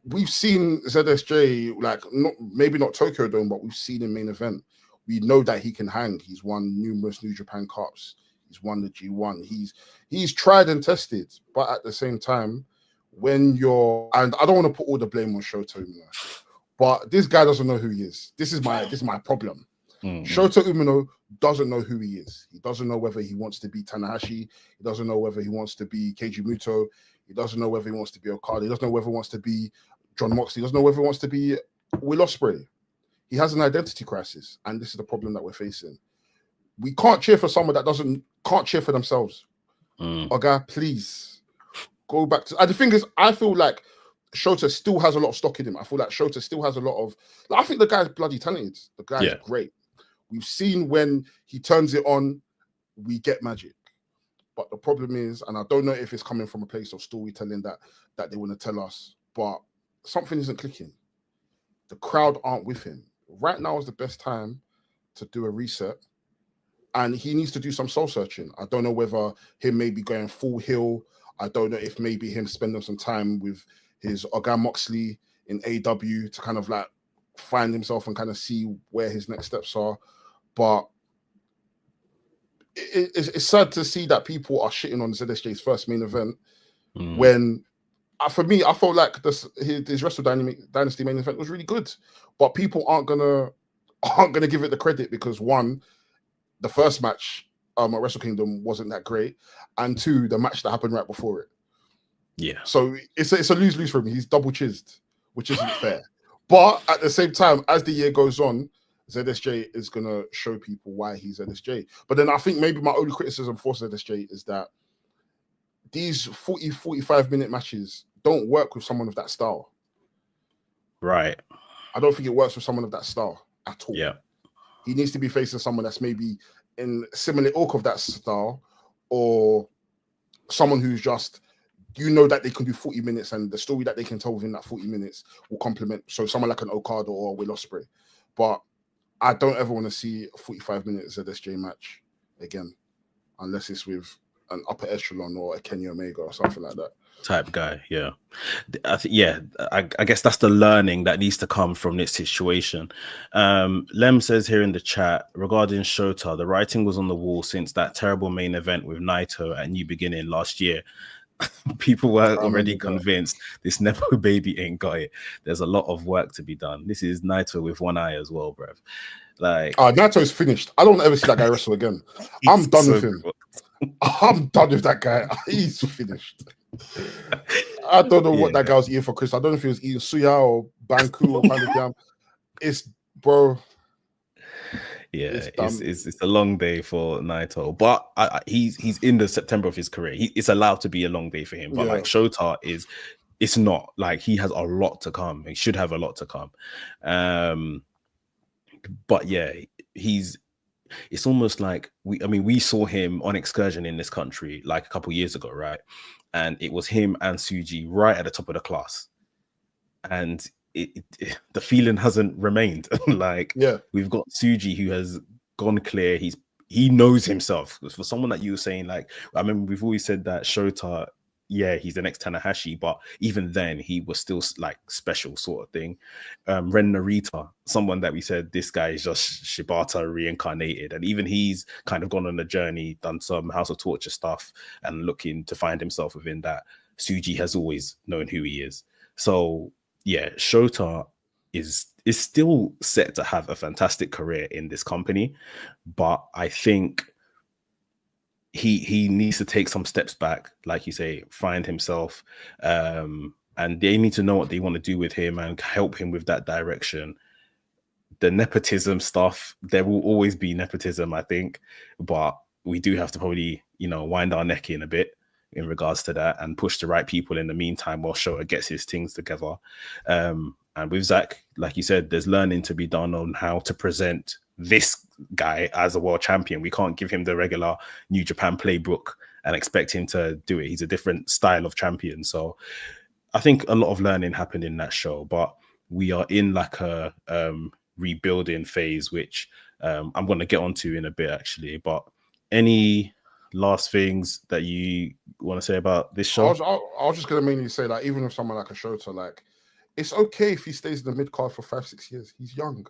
S2: we've seen ZSJ, like, maybe not Tokyo Dome, but we've seen him main event. We know that he can hang. He's won numerous New Japan Cups. He's won the G1. He's tried and tested, but at the same time, when you're, and I don't want to put all the blame on Shota Umino, but this guy doesn't know who he is. This is my problem. Shota Umino doesn't know who he is. He doesn't know whether he wants to be Tanahashi. He doesn't know whether he wants to be Keiji Muto. He doesn't know whether he wants to be Okada. He doesn't know whether he wants to be John Moxley. He doesn't know whether he wants to be Will Ospreay. He has an identity crisis, and this is the problem that we're facing. We can't cheer for someone that can't cheer for themselves. Okay, please go back to. And the thing is, I feel like Shota still has a lot of stock in him. I feel like Shota still has a lot of. I think the guy's bloody talented. The guy's great. We've seen when he turns it on, we get magic. But the problem is, and I don't know if it's coming from a place of storytelling that they want to tell us, but something isn't clicking. The crowd aren't with him. Right now is the best time to do a reset, and he needs to do some soul searching. I don't know whether him maybe going full heel. I don't know if maybe him spending some time with his Oga Moxley in AW to kind of like find himself and kind of see where his next steps are. But it's sad to see that people are shitting on ZSJ's first main event when, for me, I felt like his Wrestle Dynasty main event was really good, but people aren't gonna give it the credit because, one, the first match at Wrestle Kingdom wasn't that great, and two, the match that happened right before it. Yeah. So it's a lose-lose for me. He's double chizzed, which isn't fair. But at the same time, as the year goes on, ZSJ is going to show people why he's ZSJ. But then I think maybe my only criticism for ZSJ is that these 40, 45-minute matches don't work with someone of that style.
S1: Right.
S2: I don't think it works with someone of that style at all.
S1: Yeah.
S2: He needs to be facing someone that's maybe in similar ilk of that style, or someone who's just, you know, that they can do 40 minutes and the story that they can tell within that 40 minutes will complement. So someone like an Okada or Will Ospreay. But I don't ever want to see a 45-minute ZSJ match again, unless it's with an upper echelon or a Kenny Omega or something like that.
S1: Type guy, yeah. I guess that's the learning that needs to come from this situation. Lem says here in the chat, regarding Shota, the writing was on the wall since that terrible main event with Naito at New Beginning last year. People were already convinced this Nepo baby ain't got it. There's a lot of work to be done. This is Naito with one eye as well, bruv. Like,
S2: Naito's finished. I don't ever see that guy wrestle again. I'm done with him. I'm done with that guy. He's finished. I don't know what that guy was eating for Christmas. I don't know if he was eating suya or banku or kind of jam. It's, bro.
S1: Yeah, it's a long day for Naito, but he's in the September of his career. It's allowed to be a long day for him, but like Shota it's not. Like, he has a lot to come. He should have a lot to come. But yeah, it's almost like we saw him on excursion in this country like a couple years ago, right? And it was him and Tsuji right at the top of the class, and the feeling hasn't remained. Like, we've got Tsuji who has gone clear. He knows himself. For someone that you were saying, like, I remember we've always said that Shota, he's the next Tanahashi, but even then he was still like special sort of thing. Ren Narita, someone that we said this guy is just Shibata reincarnated, and even he's kind of gone on a journey, done some House of Torture stuff and looking to find himself within that. Tsuji has always known who he is. So yeah, Shota is still set to have a fantastic career in this company, but I think he needs to take some steps back, like you say, find himself, and and they need to know what they want to do with him and help him with that direction. The nepotism stuff, there will always be nepotism, I think, but we do have to probably, wind our neck in a bit in regards to that and push the right people in the meantime while Showa gets his things together. And with Zach, like you said, there's learning to be done on how to present this guy as a world champion. We can't give him the regular New Japan playbook and expect him to do it. He's a different style of champion. So I think a lot of learning happened in that show, but we are in like a rebuilding phase, which I'm going to get onto in a bit, actually. But any last things that you want to say about this show?
S2: I was just going to mainly say that even with someone like a Shota, like, it's okay if he stays in the mid card for 5-6 years. He's young.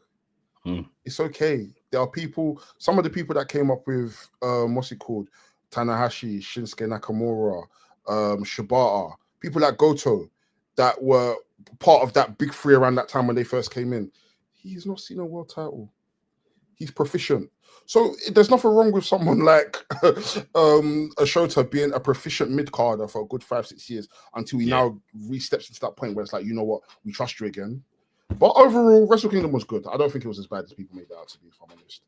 S2: It's okay. There are people, some of the people that came up with what's it called? Tanahashi, Shinsuke Nakamura, Shibata, people like Goto that were part of that big three around that time when they first came in. He's not seen a world title. He's proficient. So there's nothing wrong with someone like a Shota being a proficient mid-carder for a good 5-6 years until he now re-steps into that point where it's like, you know what, we trust you again. But overall, Wrestle Kingdom was good. I don't think it was as bad as people made it out to be, if I'm honest.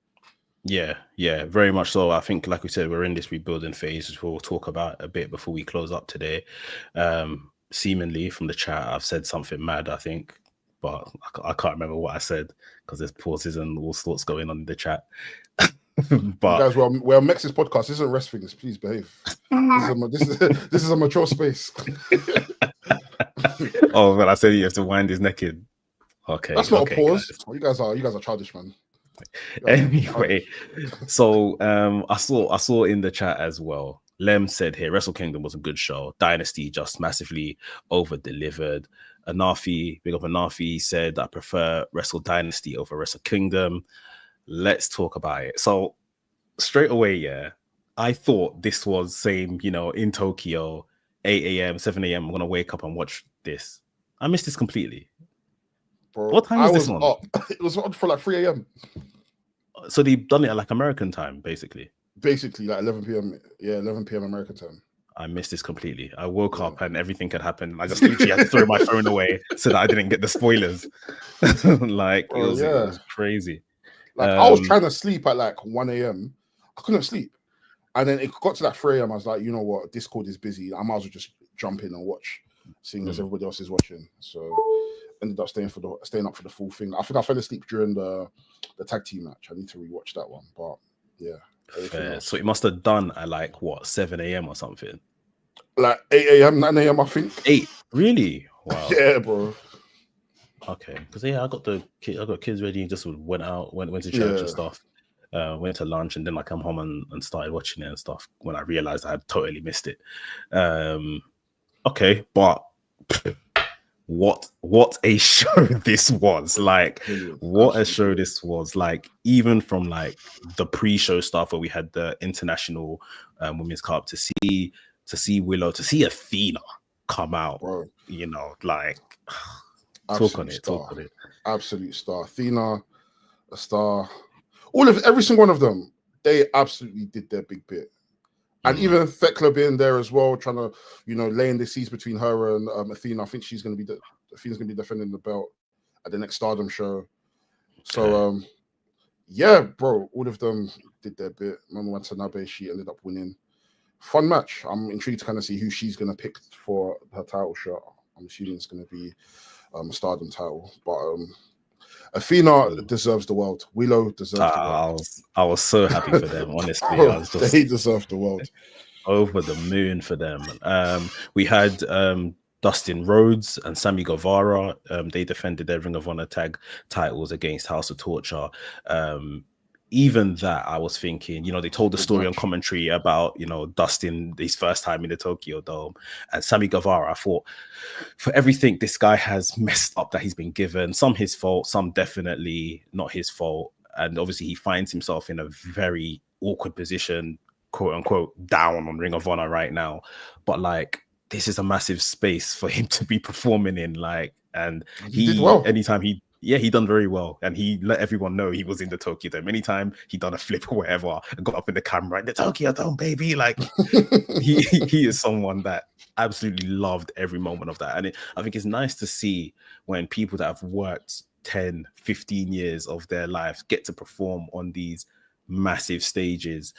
S1: Yeah, very much so. I think, like we said, we're in this rebuilding phase, which we'll talk about a bit before we close up today. Seemingly, from the chat, I've said something mad, I think, but I can't remember what I said because there's pauses and all sorts going on in the chat. But
S2: guys, we're Mex's podcast. This isn't wrestling. Please behave. This is a mature space.
S1: Oh, well, I said you have to wind his neck in. Okay,
S2: that's not a pause.
S1: Guys.
S2: You guys are childish, man.
S1: Anyway, so I saw in the chat as well. Lem said here, Wrestle Kingdom was a good show. Dynasty just massively over-delivered. Anafi, big up Anafi, said, I prefer Wrestle Dynasty over Wrestle Kingdom. Let's talk about it. So straight away, I thought this was same, in Tokyo, 8 a.m., 7 a.m. I'm going to wake up and watch this. I missed this completely.
S2: Bro,
S1: what time was this on?
S2: It was on for like 3 a.m.
S1: So they've done it at like American time, basically.
S2: Basically, like 11 p.m. Yeah, 11 p.m. American time.
S1: I missed this completely. I woke up and everything had happened. I just literally had to throw my phone away so that I didn't get the spoilers. It was crazy.
S2: Like I was trying to sleep at like 1 a.m. I couldn't sleep. And then it got to like 3 a.m. I was like, you know what? Discord is busy. I might as well just jump in and watch, seeing as everybody else is watching. So ended up staying up for the full thing. I think I fell asleep during the tag team match. I need to rewatch that one. But yeah.
S1: So it must have done at like what, 7 a.m. or something?
S2: Like 8 a.m., 9 a.m. I think.
S1: 8? Really? Wow.
S2: Yeah, bro.
S1: Okay, because I got kids ready and just went to church and stuff. Went to lunch and then I come home and started watching it and stuff when I realized I had totally missed it. Okay, but what a show this was. Like, what a show this was. Like, even from like the pre-show stuff where we had the International Women's Cup to see Willow, to see Athena come out,
S2: bro.
S1: Like talk on it.
S2: Absolute star. Athena, a star. Every single one of them, they absolutely did their big bit. And even Thekla being there as well, trying to, laying the seeds between her and Athena. I think Athena's going to be defending the belt at the next Stardom show. So, yeah, bro, all of them did their bit. Mama Watanabe, she ended up winning. Fun match. I'm intrigued to kind of see who she's going to pick for her title shot. I'm assuming it's going to be a Stardom title. But Athena deserves the world. Willow deserves the world.
S1: I was so happy for them, honestly.
S2: They deserve the world.
S1: Over the moon for them. We had Dustin Rhodes and Sammy Guevara. They defended their Ring of Honor tag titles against House of Torture. Even that, I was thinking, they told the story on commentary about, Dustin, his first time in the Tokyo Dome, and Sammy Guevara. I thought, for everything this guy has messed up that he's been given, some his fault, some definitely not his fault. And obviously he finds himself in a very awkward position, quote unquote, down on Ring of Honor right now. But like, this is a massive space for him to be performing in, like, and he did well. Anytime he Yeah, he done very well, and he let everyone know he was in the Tokyo Dome. Anytime he done a flip or whatever, and got up in the camera, the Tokyo Dome, baby. Like he is someone that absolutely loved every moment of that. And I think it's nice to see when people that have worked 10, 15 years of their lives get to perform on these massive stages,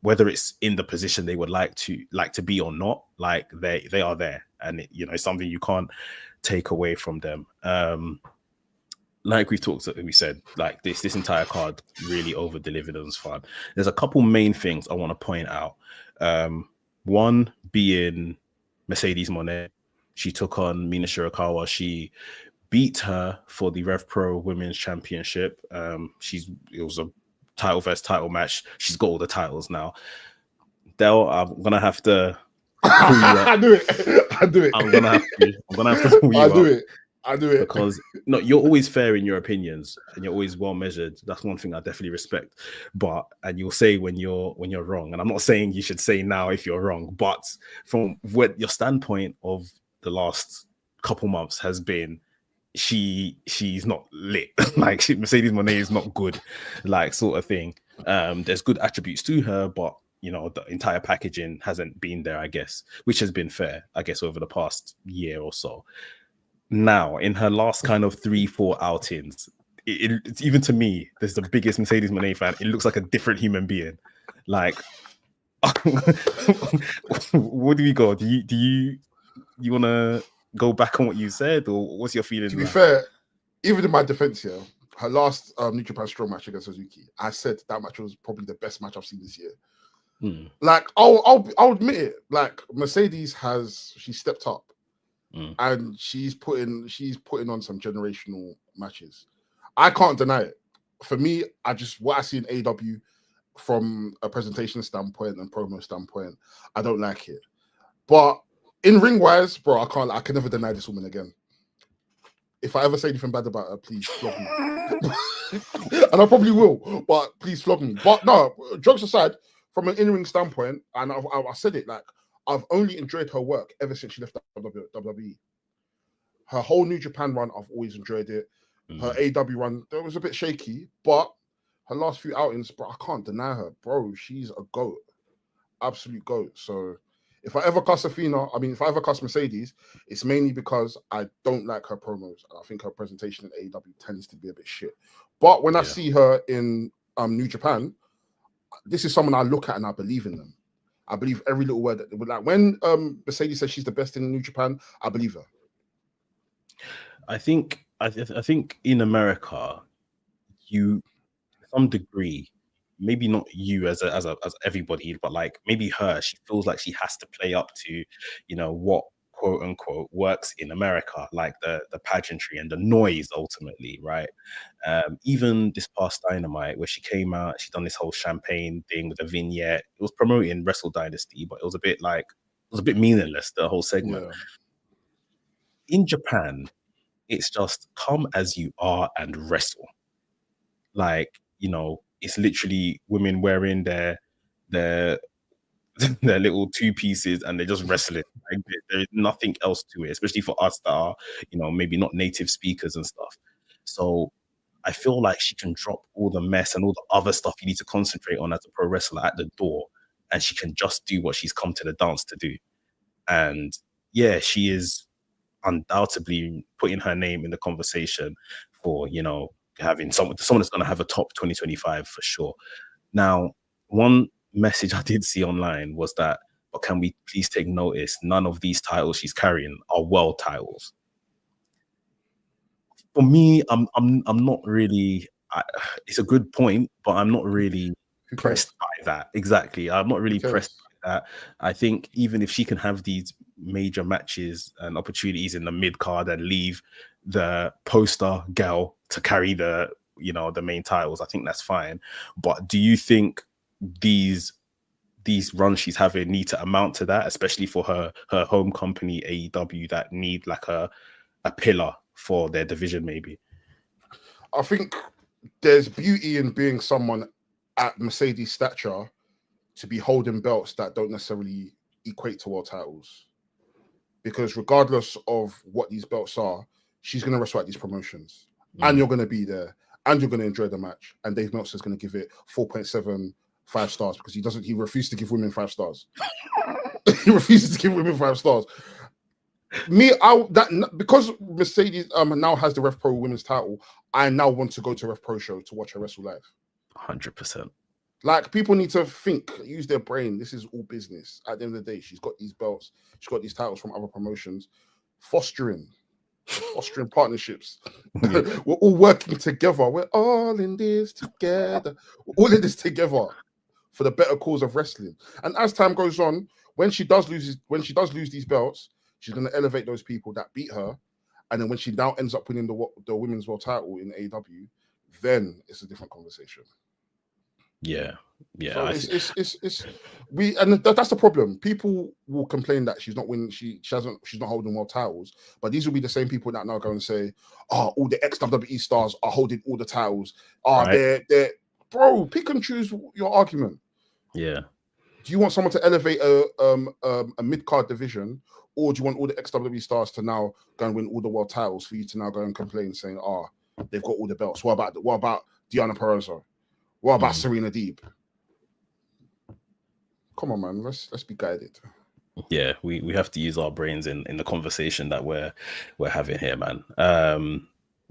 S1: whether it's in the position they would like to be or not. Like they are there, and it's something you can't take away from them. Like we said, like this entire card really over delivered and was fun. There's a couple main things I want to point out. One being Mercedes Moné. She took on Mina Shirakawa. She beat her for the Rev Pro Women's Championship. It was a title versus title match. She's got all the titles now. Del, I'm gonna have to pull you up.
S2: I do it. I'm gonna have
S1: to pull you up.
S2: I do it
S1: because no, you're always fair in your opinions and you're always well measured. That's one thing I definitely respect. And you'll say when you're wrong. And I'm not saying you should say now if you're wrong, but from what your standpoint of the last couple months has been, she's not lit. Like Mercedes Moné is not good, like sort of thing. There's good attributes to her, but the entire packaging hasn't been there, I guess, which has been fair, I guess, over the past year or so. Now, in her last kind of 3-4 outings, it's even to me, there's the biggest Mercedes Moné fan. It looks like a different human being. Like, what do we go? Do you want to go back on what you said, or what's your feeling?
S2: To be fair, even in my defense here, her last New Japan Strong match against Suzuki, I said that match was probably the best match I've seen this year. Like, I'll admit it. Like, Mercedes she stepped up. And she's putting on some generational matches. I can't deny it. For me, what I see in AEW from a presentation standpoint and promo standpoint, I don't like it. But in ring wise, bro, I can never deny this woman again. If I ever say anything bad about her, please flog me. And I probably will, but please flog me. But no, jokes aside, from an in-ring standpoint, and I said it, like, I've only enjoyed her work ever since she left WWE. Her whole New Japan run, I've always enjoyed it. Her AEW run, that was a bit shaky, but her last few outings, bro, I can't deny her. Bro, she's a GOAT. Absolute GOAT. So if I ever cuss if I ever cuss Mercedes, it's mainly because I don't like her promos. I think her presentation in AEW tends to be a bit shit. But when I see her in New Japan, this is someone I look at and I believe in them. I believe every little word that like when Mercedes says she's the best in New Japan, I believe her.
S1: I think in America, you to some degree, maybe not you as everybody, but like maybe her, she feels like she has to play up to, what quote unquote works in America, like the pageantry and the noise ultimately, right? Even this past Dynamite where she came out, she done this whole champagne thing with a vignette. It was promoting Wrestle Dynasty, but it was a bit meaningless, the whole segment. Yeah. In Japan, it's just come as you are and wrestle. Like, it's literally women wearing their little two pieces and they're just wrestling. Like, there's nothing else to it, especially for us that are, maybe not native speakers and stuff. So I feel like she can drop all the mess and all the other stuff you need to concentrate on as a pro wrestler at the door, and she can just do what she's come to the dance to do. And yeah, she is undoubtedly putting her name in the conversation for, having someone that's going to have a top 2025 for sure. Now, one message I did see online was that, but can we please take notice, none of these titles she's carrying are world titles. For me, I'm not really, it's a good point, but I'm not really pressed by that. Exactly. I'm not really pressed by that. I think even if she can have these major matches and opportunities in the mid card and leave the poster girl to carry the main titles, I think that's fine. But do you think these runs she's having need to amount to that, especially for her home company AEW that need like a pillar for their division? Maybe
S2: I think there's beauty in being someone at Mercedes stature to be holding belts that don't necessarily equate to world titles, because regardless of what these belts are, she's going to wrestle at these promotions. and you're going to be there, and you're going to enjoy the match. And Dave Meltzer's going to give it 4.75 stars because he refused to give women 5 stars. He refuses to give women 5 stars. Because Mercedes now has the Rev Pro Women's title, I now want to go to Rev Pro show to watch her wrestle live.
S1: 100%.
S2: Like, people need to think, use their brain. This is all business. At the end of the day, she's got these belts, she's got these titles from other promotions, fostering partnerships. We're all working together. We're all in this together. We're all in this together for the better cause of wrestling. And as time goes on, when she does lose these belts, she's going to elevate those people that beat her. And then when she now ends up winning the women's world title in AEW, then it's a different conversation.
S1: Yeah.
S2: So that's the problem. People will complain that she's not winning, she's not holding world titles, but these will be the same people that now go and say, "Oh, all the ex-WWE stars are holding all the titles." They're bro, pick and choose your argument.
S1: Yeah.
S2: Do you want someone to elevate a mid-card division, or do you want all the ex-WWE stars to now go and win all the world titles for you to now go and complain, saying, they've got all the belts? What about Deonna Purrazzo? What about Serena Deeb? Come on, man. Let's be guided.
S1: Yeah, we have to use our brains in the conversation that we're having here, man.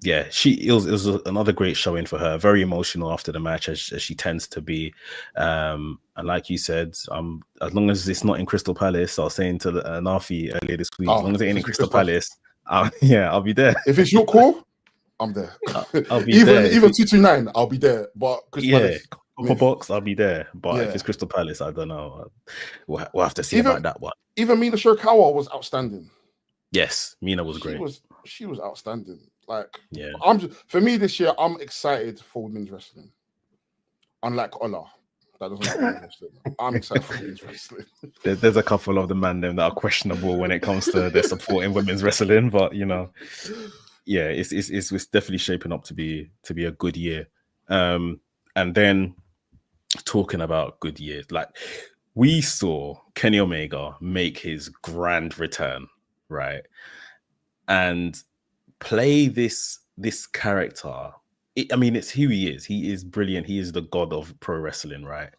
S1: Yeah, it was another great showing for her. Very emotional after the match, as she tends to be. And like you said, as long as it's not in Crystal Palace, I was saying to Nafi earlier this week, as long as it ain't in Crystal Palace, I'll be there.
S2: If it's your call, I'm there.
S1: I'll be there.
S2: Even 229, I'll be there. But
S1: Copper Box, I'll be there. But if it's Crystal Palace, I don't know. We'll have to see about that one.
S2: Even Mina Shirakawa was outstanding.
S1: Yes, Mina was great.
S2: She was outstanding. Like,
S1: yeah.
S2: For me this year, I'm excited for women's wrestling. Unlike Ola, that doesn't like women's wrestling. I'm excited for women's wrestling. There's
S1: a couple of the man them that are questionable when it comes to their support in women's wrestling, but yeah, it's definitely shaping up to be a good year. And then talking about good years, like we saw Kenny Omega make his grand return, right? And play this character. It's who he is. He is brilliant. He is the god of pro wrestling, right?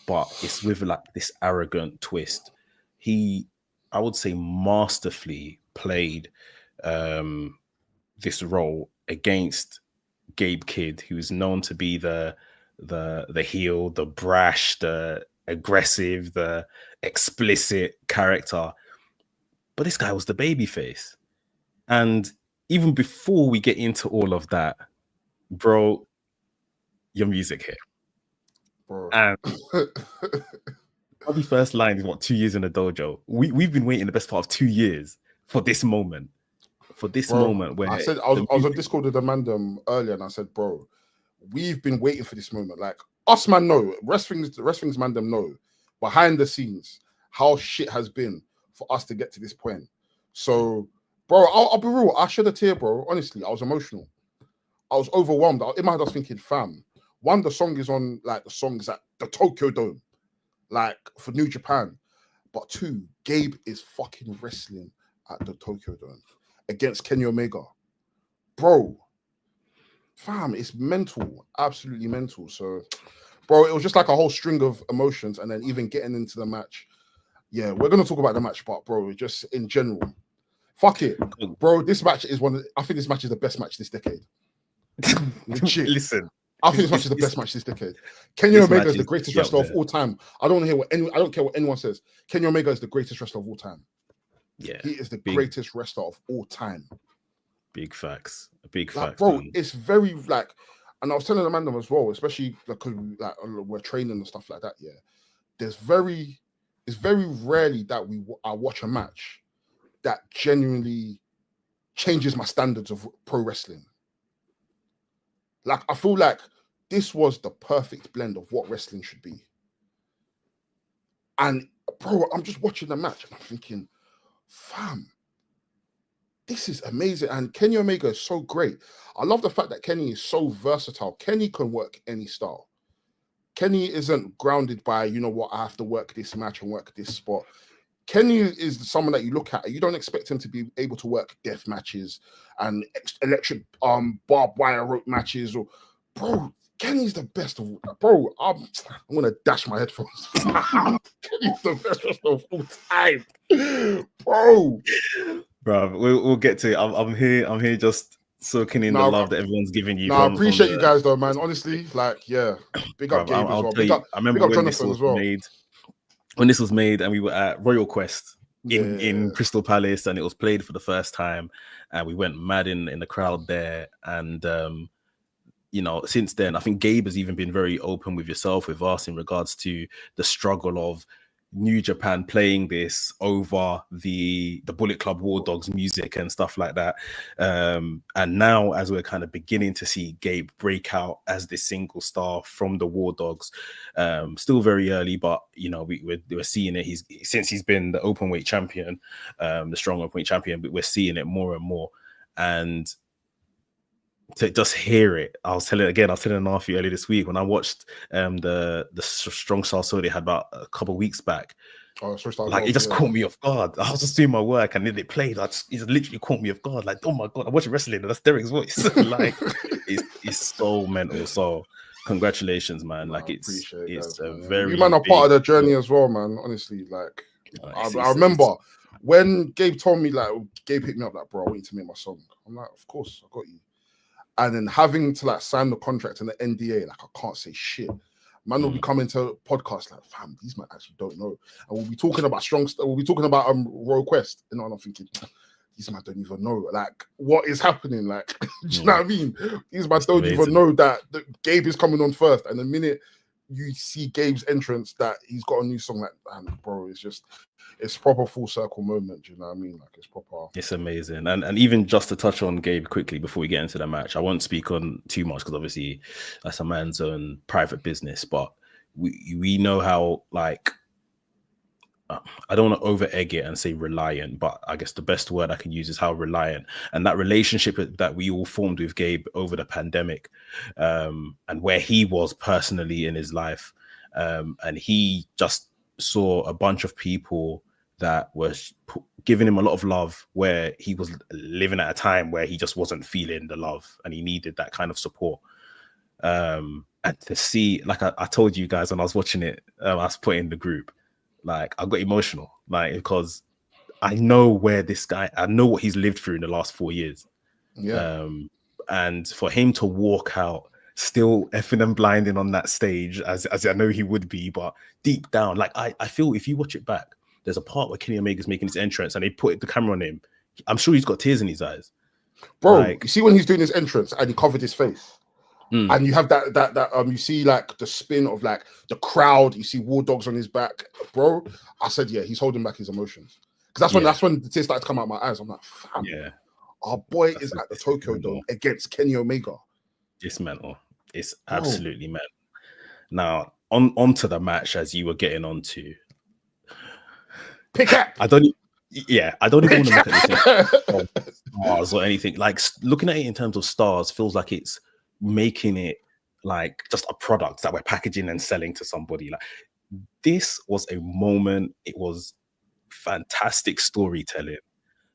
S1: But it's with like this arrogant twist. He, I would say, masterfully played this role against Gabe Kidd, who is known to be the heel, the brash, the aggressive, the explicit character. But this guy was the babyface. And even before we get into all of that, bro, your music here.
S2: Bro.
S1: And the first line is 2 years in the dojo. We've been waiting the best part of 2 years for this moment. Moment where
S2: I said I was on Discord with Amanda earlier, and I said, bro, we've been waiting for this moment. Like, us man know, wrestling's man them know behind the scenes how shit has been for us to get to this point. So, bro, I'll be real. I shed a tear, bro. Honestly, I was emotional. I was overwhelmed. In my head, I was thinking, fam, one, the song is on like the songs at the Tokyo Dome, like for New Japan. But 2, Gabe is fucking wrestling at the Tokyo Dome against Kenny Omega. Bro, fam, it's mental, absolutely mental. So, bro, it was just like a whole string of emotions. And then even getting into the match. Yeah, we're going to talk about the match, but bro, just in general, fuck it. Bro, this match is I think this match is the best match this decade.
S1: Listen,
S2: I think this match is the best match this decade. Kenny Omega is the greatest wrestler of all time. I don't care what anyone says. Kenny Omega is the greatest wrestler of all time.
S1: Yeah,
S2: he is the greatest wrestler of all time.
S1: Big facts,
S2: bro. Man. It's very like, and I was telling Amanda as well, especially because we're training and stuff like that. Yeah, it's very rarely that I watch a match that genuinely changes my standards of pro wrestling. Like, I feel like this was the perfect blend of what wrestling should be. And bro, I'm just watching the match and I'm thinking, fam, this is amazing. And Kenny Omega is so great. I love the fact that Kenny is so versatile. Kenny can work any style. Kenny isn't grounded by, I have to work this match and work this spot. Kenny is someone that you look at, you don't expect him to be able to work death matches and electric barbed wire rope matches, or bro. Kenny's the best of all, bro. I'm gonna dash my headphones. Kenny's the best of all time, bro.
S1: Bro, we'll get to it. I'm here just soaking in the love that everyone's giving you.
S2: I appreciate you guys though, man. Honestly, like, yeah, big up Gabe as well. Big up,
S1: I remember when Jonathan as well. When this was made, and we were at Royal Quest in Crystal Palace, and it was played for the first time, and we went mad in the crowd there, and you know, since then, I think Gabe has even been very open with yourself, with us, in regards to the struggle of New Japan playing this over the Bullet Club War Dogs music and stuff like that. And now, as we're kind of beginning to see Gabe break out as this single star from the War Dogs, still very early, but you know, we're seeing it. Since he's been the openweight champion, the strong openweight champion, but we're seeing it more and more. And to just hear it, I was telling Nafi earlier this week when I watched the Strong Style show they had about a couple of weeks back. Like, it just caught me off guard. I was just doing my work and then it played. It literally caught me off guard. Like, oh my god, I'm watching wrestling and that's Derek's voice. Like, it's so mental. So congratulations, man. Like, it's a very,
S2: you man are part of the journey as well, man. Honestly, like, I remember when Gabe told me, like, Gabe hit me up like, bro, I want you to make my song. I'm like, of course, I got you. And then having to like sign the contract and the NDA, like, I can't say shit. Man will be coming to podcasts like, fam, these man actually don't know. And we'll be talking about we'll be talking about Royal Quest. You know, and I'm thinking, these man don't even know like what is happening. Like, do you know what I mean? These man don't even know that Gabe is coming on first. And the minute you see Gabe's entrance, that he's got a new song, like, man, bro, it's proper full circle moment. Do you know what I mean? Like, it's proper.
S1: It's amazing. And even just to touch on Gabe quickly before we get into the match, I won't speak on too much because obviously that's a man's own private business. But we know how, like, I don't want to over egg it and say reliant, but I guess the best word I can use is how reliant, and that relationship that we all formed with Gabe over the pandemic, and where he was personally in his life, and he just saw a bunch of people that was giving him a lot of love, where he was living at a time where he just wasn't feeling the love and he needed that kind of support. And to see, like I told you guys when I was watching it, I was put in the group, like, I got emotional, like, because I know where this guy, I know what he's lived through in the last 4 years.
S2: Yeah.
S1: And for him to walk out still effing and blinding on that stage, as I know he would be, but deep down, like, I feel if you watch it back, there's a part where Kenny Omega's making his entrance and they put the camera on him. I'm sure he's got tears in his eyes.
S2: Bro, like, you see when he's doing his entrance and he covered his face. And you have that you see like the spin of like the crowd, you see War Dogs on his back, bro. I said, yeah, he's holding back his emotions. Because that's when the tears started to come out of my eyes. I'm like, fam, our boy is at the Tokyo Dome against Kenny Omega.
S1: It's mental. It's absolutely mental. Now, on to the match, as you were getting onto.
S2: Pick up.
S1: I don't even want to look at this stars or anything. Like, looking at it in terms of stars feels like it's making it like just a product that we're packaging and selling to somebody. Like, this was a moment. It was fantastic storytelling.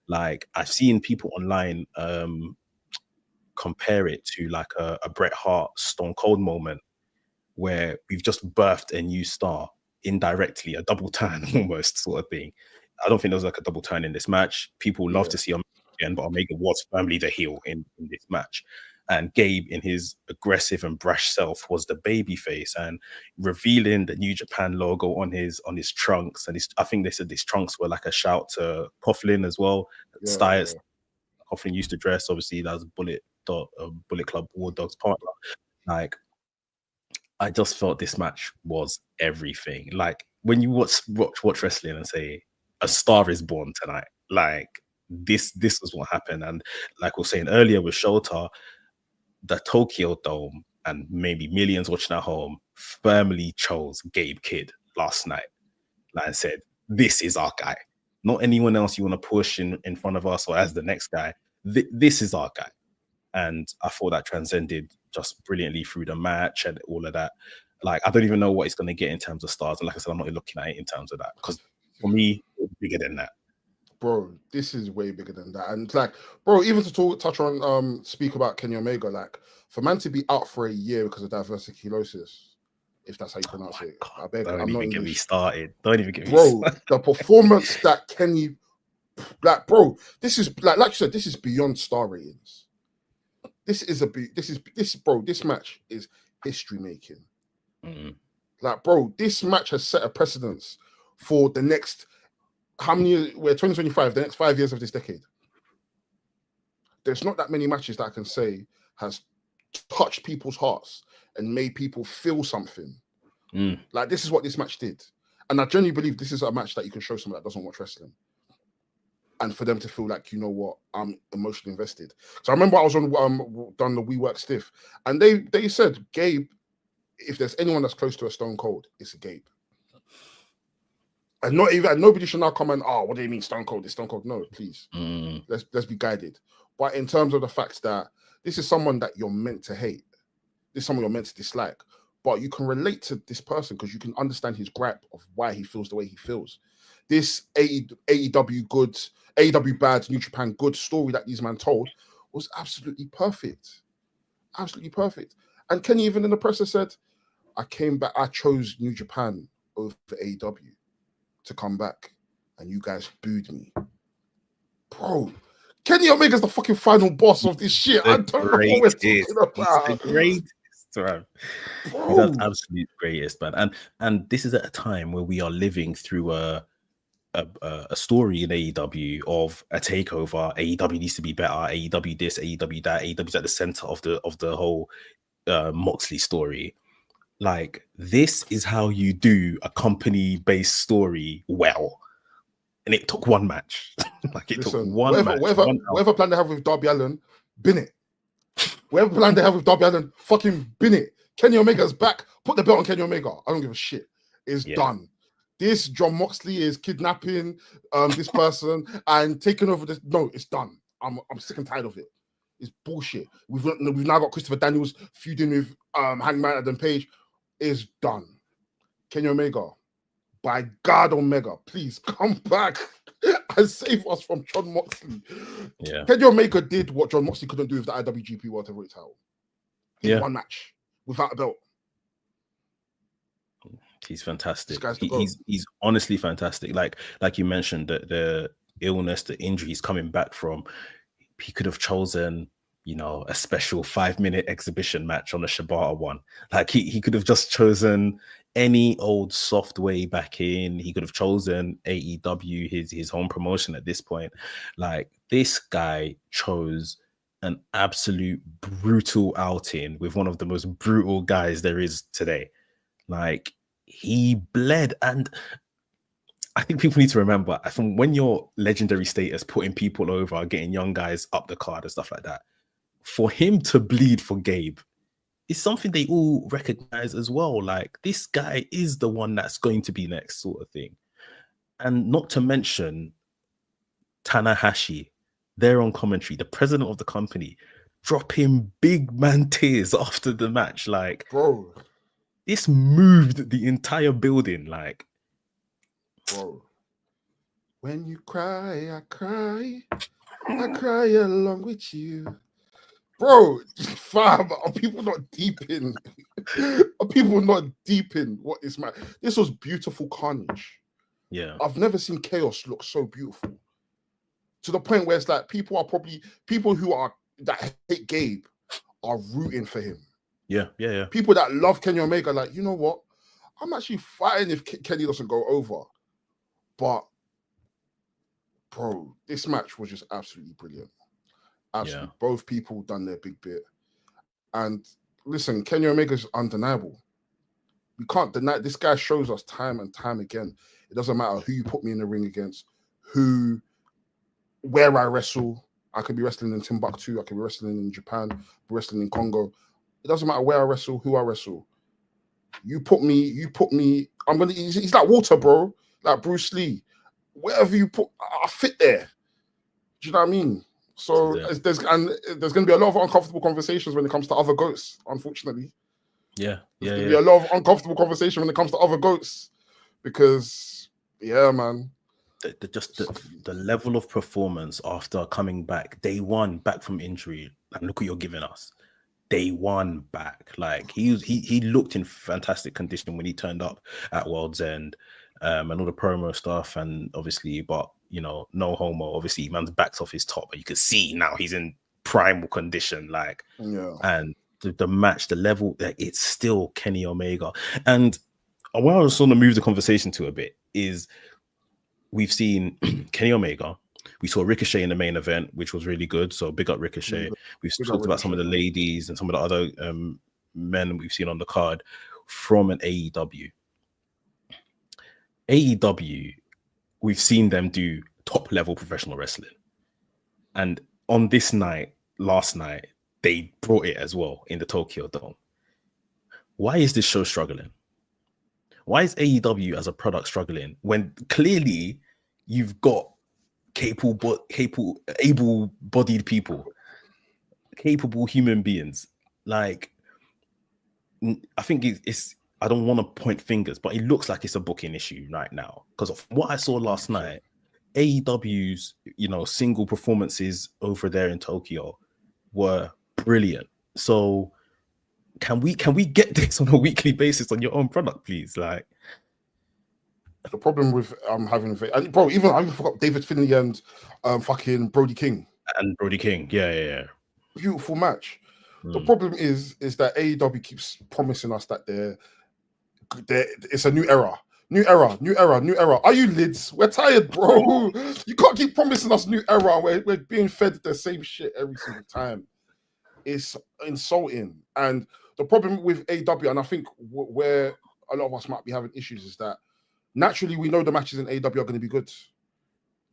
S1: Like, I've seen people online compare it to like a Bret Hart Stone Cold moment, where we've just birthed a new star indirectly, a double turn almost sort of thing. I don't think there was like a double turn in this match. People love to see Omega again, but Omega was firmly the heel in this match. And Gabe, in his aggressive and brash self, was the baby face, and revealing the New Japan logo on his trunks. And I think they said these trunks were like a shout to Coughlin as well. Styles, Coughlin used to dress. Obviously, that was Bullet Club War Dogs partner. Like, I just felt this match was everything. Like, when you watch wrestling and say a star is born tonight, like, this is what happened. And like we were saying earlier with Shota, the Tokyo Dome and maybe millions watching at home firmly chose Gabe Kidd last night. Like I said, this is our guy. Not anyone else you want to push in front of us or as the next guy. This is our guy. And I thought that transcended just brilliantly through the match and all of that. Like, I don't even know what it's going to get in terms of stars. And like I said, I'm not looking at it in terms of that. Because for me, it bigger than that.
S2: Bro, this is way bigger than that. And like, bro, even to touch on speak about Kenny Omega, like for man to be out for a year because of diverticulosis, if that's how you pronounce it.
S1: God,
S2: I beg,
S1: don't
S2: I'm
S1: even
S2: not
S1: get
S2: English.
S1: me started. Don't even get me
S2: Bro,
S1: started.
S2: the performance that Kenny, like, bro, this is like you said, this is beyond star ratings. This match is history making. Like, bro, this match has set a precedence for the next, how many years? We're 2025, the next 5 years of this decade. There's not that many matches that I can say has touched people's hearts and made people feel something. Like, this is what this match did. And I genuinely believe this is a match that you can show someone that doesn't watch wrestling. And for them to feel like, you know what, I'm emotionally invested. So I remember I was on done the We Work Stiff, and they said, Gabe, if there's anyone that's close to a Stone Cold, it's a Gabe. And nobody should now come and, oh, what do you mean Stone Cold? It's Stone Cold. No, please. Let's be guided. But in terms of the fact that this is someone that you're meant to hate, this is someone you're meant to dislike, but you can relate to this person because you can understand his gripe of why he feels the way he feels. This AEW good, AEW bad, New Japan good story that these men told was absolutely perfect. Absolutely perfect. And Kenny even in the presser said, I came back, I chose New Japan over AEW to come back, and you guys booed me. Bro, Kenny Omega's the fucking final boss of this shit. I don't know what we're talking about.
S1: He's the greatest, man. He's the absolute greatest, man. And this is at a time where we are living through a story in AEW of a takeover. AEW needs to be better. AEW this, AEW that. AEW's at the center of the whole Moxley story. Like, this is how you do a company-based story well. And it took one match. Like, it took one match.
S2: Whatever plan they have with Darby Allin, bin it. Whatever plan they have with Darby Allin, fucking bin it. Kenny Omega's back. Put the belt on Kenny Omega. I don't give a shit. It's done. This John Moxley is kidnapping this person and taking over this. No, it's done. I'm sick and tired of it. It's bullshit. We've now got Christopher Daniels feuding with Hangman Adam Page. It's done. Kenny Omega, by God Omega, please come back and save us from John Moxley.
S1: Yeah.
S2: Kenny Omega did what John Moxley couldn't do with the IWGP World Heavyweight title. In one match without a belt.
S1: He's fantastic. He's honestly fantastic. Like you mentioned, the illness, the injury he's coming back from, he could have chosen, you know, a special 5-minute exhibition match on the Shibata one. Like, he could have just chosen any old soft way back in. He could have chosen AEW, his home promotion at this point. Like, this guy chose an absolute brutal outing with one of the most brutal guys there is today. Like, he bled. And I think people need to remember, from when you're legendary status, putting people over, getting young guys up the card and stuff like that, for him to bleed for Gabe is something they all recognize as well. Like, this guy is the one that's going to be next, sort of thing. And not to mention Tanahashi, there on commentary, the president of the company, dropping big man tears after the match. Like,
S2: bro,
S1: this moved the entire building. Like,
S2: bro, when you cry, I cry. I cry along with you. Bro, fam, are people not deep in? Are people not deep in what this match? This was beautiful carnage.
S1: Yeah.
S2: I've never seen chaos look so beautiful. To the point where it's like people that hate Gabe are rooting for him.
S1: Yeah.
S2: People that love Kenny Omega, like, you know what? I'm actually fighting if Kenny doesn't go over. But, bro, this match was just absolutely brilliant. Absolutely. Yeah. Both people done their big bit. And listen, Kenny Omega's undeniable. We can't deny, this guy shows us time and time again. It doesn't matter who you put me in the ring against, where I wrestle. I could be wrestling in Timbuktu, I could be wrestling in Japan, wrestling in Congo. It doesn't matter where I wrestle, who I wrestle. You put me, he's like water, bro. Like Bruce Lee. Wherever you put, I fit there. Do you know what I mean? So there's going to be a lot of uncomfortable conversations when it comes to other goats, unfortunately.
S1: There's
S2: going to be a lot of uncomfortable conversation when it comes to other goats. Because, yeah, man.
S1: the level of performance after coming back day one, back from injury, and look what you're giving us. Day one back, like he looked in fantastic condition when he turned up at World's End, and all the promo stuff, and obviously, but you know, no homo. Obviously, man's backed off his top, but you can see now he's in primal condition, like, and the match, the level, like, it's still Kenny Omega. And what I was sort of move the conversation to a bit is we've seen Kenny Omega. We saw Ricochet in the main event, which was really good. So big up Ricochet. We've talked about some of the ladies and some of the other men we've seen on the card from an AEW. AEW, we've seen them do top level professional wrestling. And on this night, last night, they brought it as well in the Tokyo Dome. Why is this show struggling? Why is AEW as a product struggling when clearly you've got able-bodied people, capable human beings? Like, I think it's I don't want to point fingers, but it looks like it's a booking issue right now. Because of what I saw last night, AEW's, you know, single performances over there in Tokyo were brilliant. So can we get this on a weekly basis on your own product, please? Like,
S2: the problem with having, and bro, even I forgot David Finlay and fucking Brody King.
S1: Yeah.
S2: Beautiful match. The problem is that AEW keeps promising us that it's a new era. Are you lids? We're tired, bro. You can't keep promising us new era. We're being fed the same shit every single time. It's insulting. And the problem with AEW, and I think where a lot of us might be having issues, is that naturally we know the matches in AEW are going to be good.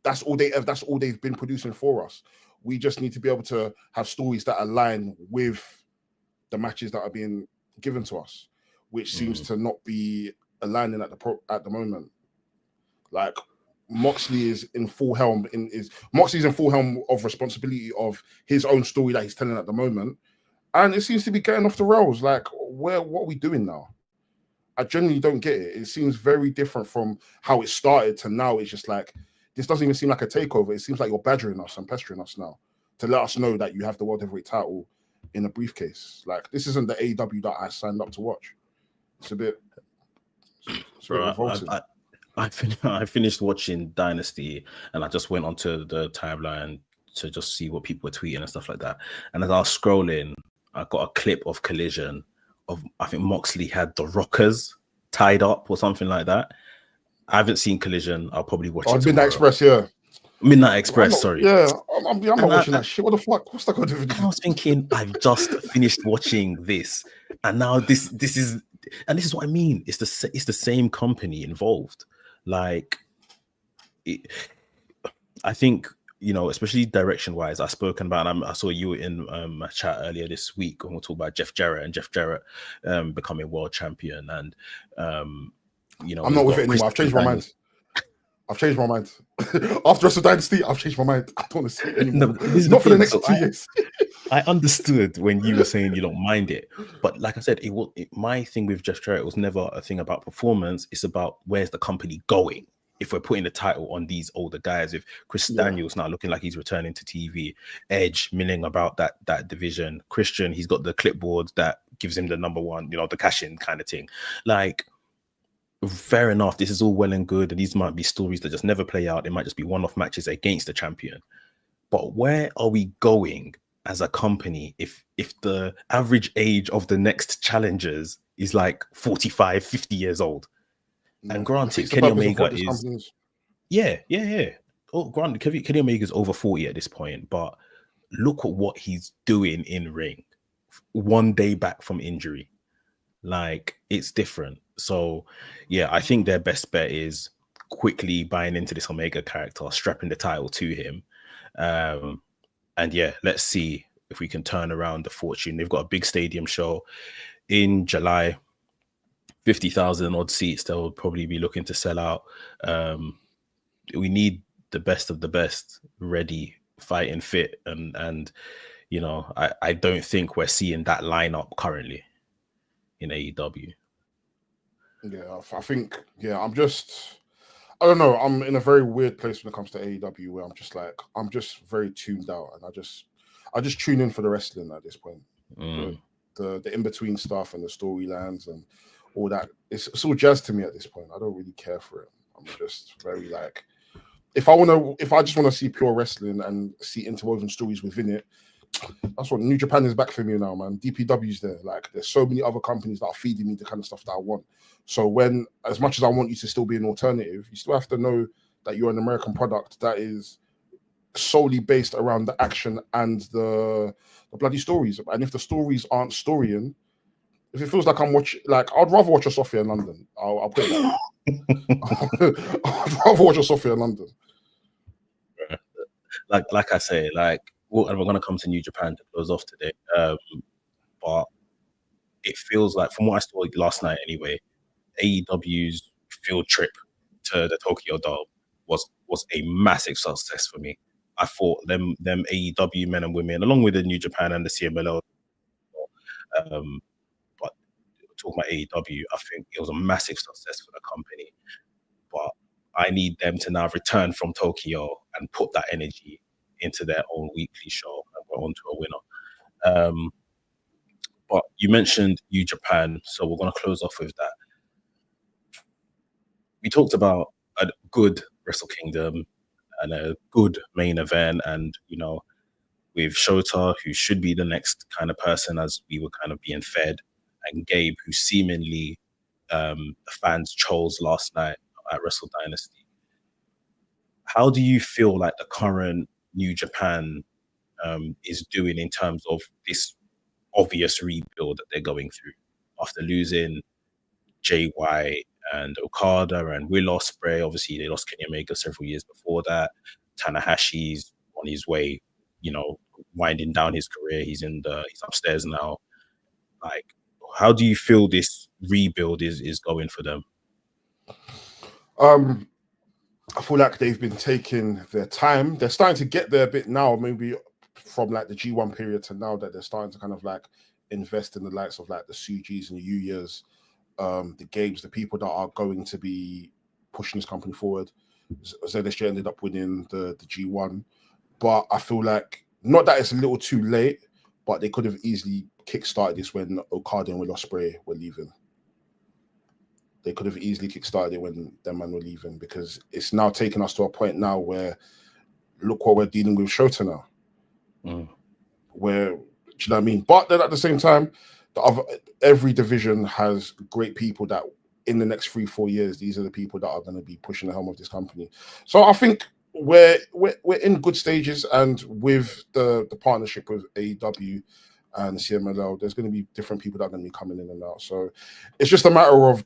S2: That's all they've been producing for us. We just need to be able to have stories that align with the matches that are being given to us, which seems to not be aligning at the moment. Like, Moxley's in full helm of responsibility of his own story that he's telling at the moment, and it seems to be getting off the rails. Like, what are we doing now? I genuinely don't get it. It seems very different from how it started to now. It's just like, this doesn't even seem like a takeover. It seems like you're badgering us and pestering us now to let us know that you have the World Heavyweight title in a briefcase. Like, this isn't the AEW that I signed up to watch. It's a bit revolting.
S1: I finished watching Dynasty, and I just went onto the timeline to just see what people were tweeting and stuff like that. And as I was scrolling, I got a clip of Collision of, I think Moxley had the Rockers tied up or something like that. I haven't seen Collision. I'll probably watch it.
S2: Midnight Express, yeah.
S1: Midnight Express, sorry.
S2: Yeah, I'm not watching that shit. What the fuck? What's that got to do with it?
S1: I was thinking, I've just finished watching this, and now this is what I mean. It's the same company involved. Like, I think, you know, especially direction-wise, I've spoken about, and I saw you in my chat earlier this week when we talked about Jeff Jarrett becoming world champion, and you know,
S2: I'm not with it anymore. I've changed my mind. After Wrestle Dynasty, I've changed my mind. I don't want to see it anymore. Not for the next 2 years.
S1: I understood when you were saying you don't mind it, but like I said, my thing with Jeff Jarrett was never a thing about performance. It's about where's the company going. If we're putting the title on these older guys, if Chris Daniels now looking like he's returning to TV, Edge milling about that division, Christian, he's got the clipboard that gives him the number one, you know, the cash-in kind of thing. Like, fair enough, this is all well and good, and these might be stories that just never play out. It might just be one-off matches against the champion. But where are we going as a company if the average age of the next challengers is like 45, 50 years old? And granted, Kenny Omega is... Yeah. Oh, granted, Kenny Omega is over 40 at this point, but look at what he's doing in ring. 1 day back from injury. Like, it's different. So, yeah, I think their best bet is quickly buying into this Omega character, strapping the title to him. And yeah, let's see if we can turn around the fortune. They've got a big stadium show in July, 50,000 odd seats. They'll probably be looking to sell out. We need the best of the best ready, fighting fit. And you know, I don't think we're seeing that lineup currently in AEW.
S2: Yeah, I think, yeah, I don't know. I'm in a very weird place when it comes to AEW, where I'm just like, I'm just very tuned out, and I just tune in for the wrestling at this point. The in between stuff and the storylines and all that. It's all jazz to me at this point. I don't really care for it. I'm just very like, if I just want to see pure wrestling and see interwoven stories within it, that's what New Japan is back for me now, man. DPW's there. Like, there's so many other companies that are feeding me the kind of stuff that I want. So when, as much as I want you to still be an alternative, you still have to know that you're an American product that is solely based around the action and the bloody stories. And if the stories aren't storying, if it feels like I'm watching, like, I'd rather watch a Sophia in London. I'll put it that way. I'd rather watch a Sophia in London.
S1: Like I say, like, and we're going to come to New Japan to close off today. But it feels like, from what I saw last night anyway, AEW's field trip to the Tokyo Dome was a massive success for me. I thought them AEW men and women, along with the New Japan and the CMLL, but talking about AEW, I think it was a massive success for the company. But I need them to now return from Tokyo and put that energy into their own weekly show and go on to a winner. But you mentioned New Japan, so we're going to close off with that. We talked about a good Wrestle Kingdom and a good main event, and, you know, with Shota, who should be the next kind of person as we were kind of being fed, and Gabe, who seemingly the fans chose last night at Wrestle Dynasty. How do you feel like the current New Japan is doing in terms of this obvious rebuild that they're going through after losing Jay White and Okada and Will Ospreay? Obviously, they lost Kenny Omega several years before that. Tanahashi's on his way, you know, winding down his career. He's upstairs now. Like, how do you feel this rebuild is going for them?
S2: I feel like they've been taking their time. They're starting to get there a bit now, maybe from like the G1 period to now, that they're starting to kind of like invest in the likes of like the Sujis and the Yuyas, the Gabes, the people that are going to be pushing this company forward. ZSJ ended up winning the G1, but I feel like, not that it's a little too late, but they could have easily kickstarted this when Okada and Will Ospreay were leaving. They could have easily kickstarted it when them man were leaving, because it's now taken us to a point now where, look what we're dealing with Shota now. Where, do you know what I mean? But then at the same time, every division has great people that in the next 3-4 years, these are the people that are going to be pushing the helm of this company. So I think we're in good stages, and with the partnership with AEW and CMLL, there's going to be different people that are going to be coming in and out. So it's just a matter of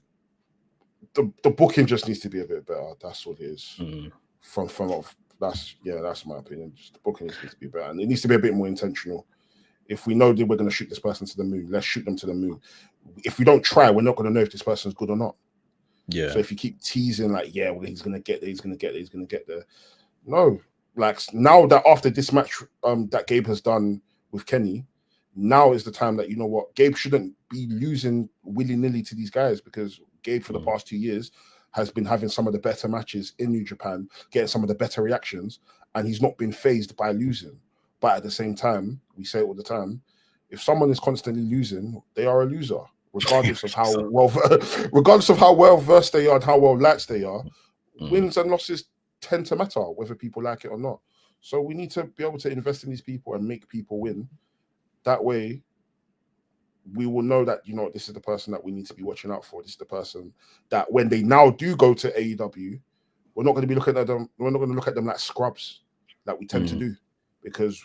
S2: the booking just needs to be a bit better. That's what it is. That's my opinion. Just the booking needs to be better, and it needs to be a bit more intentional. If we know that we're going to shoot this person to the moon, let's shoot them to the moon. If we don't try, we're not going to know if this person's good or not.
S1: Yeah.
S2: So if you keep teasing like, yeah, well, he's going to get there, he's going to get there, he's going to get there. No, like, now that after this match that Gabe has done with Kenny, now is the time that, you know what, Gabe shouldn't be losing willy-nilly to these guys, because Gabe for the past 2 years has been having some of the better matches in New Japan, getting some of the better reactions, and he's not been phased by losing. But at the same time, we say it all the time, if someone is constantly losing, they are a loser, regardless of how well versed they are and how well liked they are. Wins and losses tend to matter, whether people like it or not. So we need to be able to invest in these people and make people win. That way, we will know that, you know, this is the person that we need to be watching out for. This is the person that when they now do go to AEW, we're not going to be looking at them. We're not going to look at them like scrubs, like we tend to do, because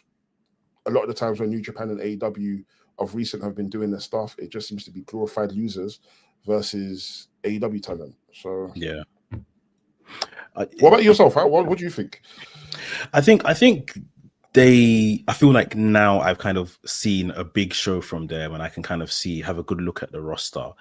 S2: a lot of the times when New Japan and AEW of recent have been doing their stuff, it just seems to be glorified losers versus AEW talent. So
S1: yeah.
S2: What about yourself? What do you think?
S1: I think I feel like now I've kind of seen a big show from them, and I can kind of have a good look at the roster,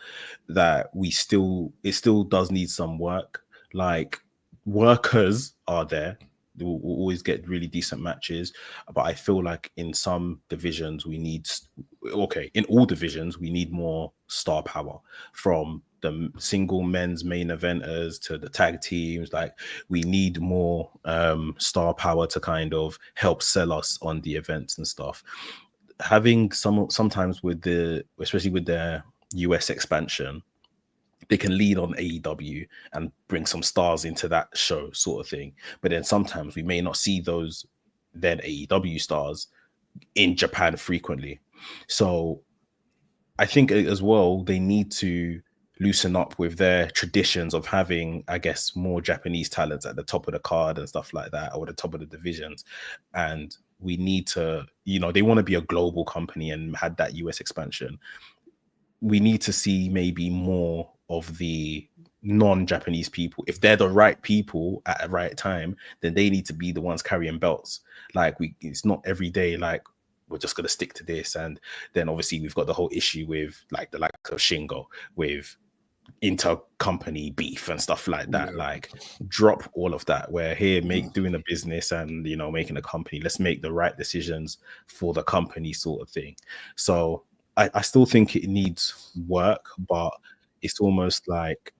S1: that it still does need some work. Like, workers are there. We'll always get really decent matches, but I feel like in some divisions in all divisions we need more star power from the single men's main eventers to the tag teams. Like, we need more star power to kind of help sell us on the events and stuff. Having sometimes with especially with their US expansion, they can lead on AEW and bring some stars into that show, sort of thing. But then sometimes we may not see those then AEW stars in Japan frequently. So I think as well, they need to loosen up with their traditions of having, I guess, more Japanese talents at the top of the card and stuff like that, or the top of the divisions. And we need to, they want to be a global company and had that US expansion. We need to see maybe more of the non-Japanese people. If they're the right people at the right time, then they need to be the ones carrying belts. Like, it's not every day like we're just going to stick to this. And then obviously we've got the whole issue with like the likes of Shingo with inter-company beef and stuff like that. Like, drop all of that. We're here doing a business and making a company. Let's make the right decisions for the company, sort of thing. So I still think it needs work, but it's almost like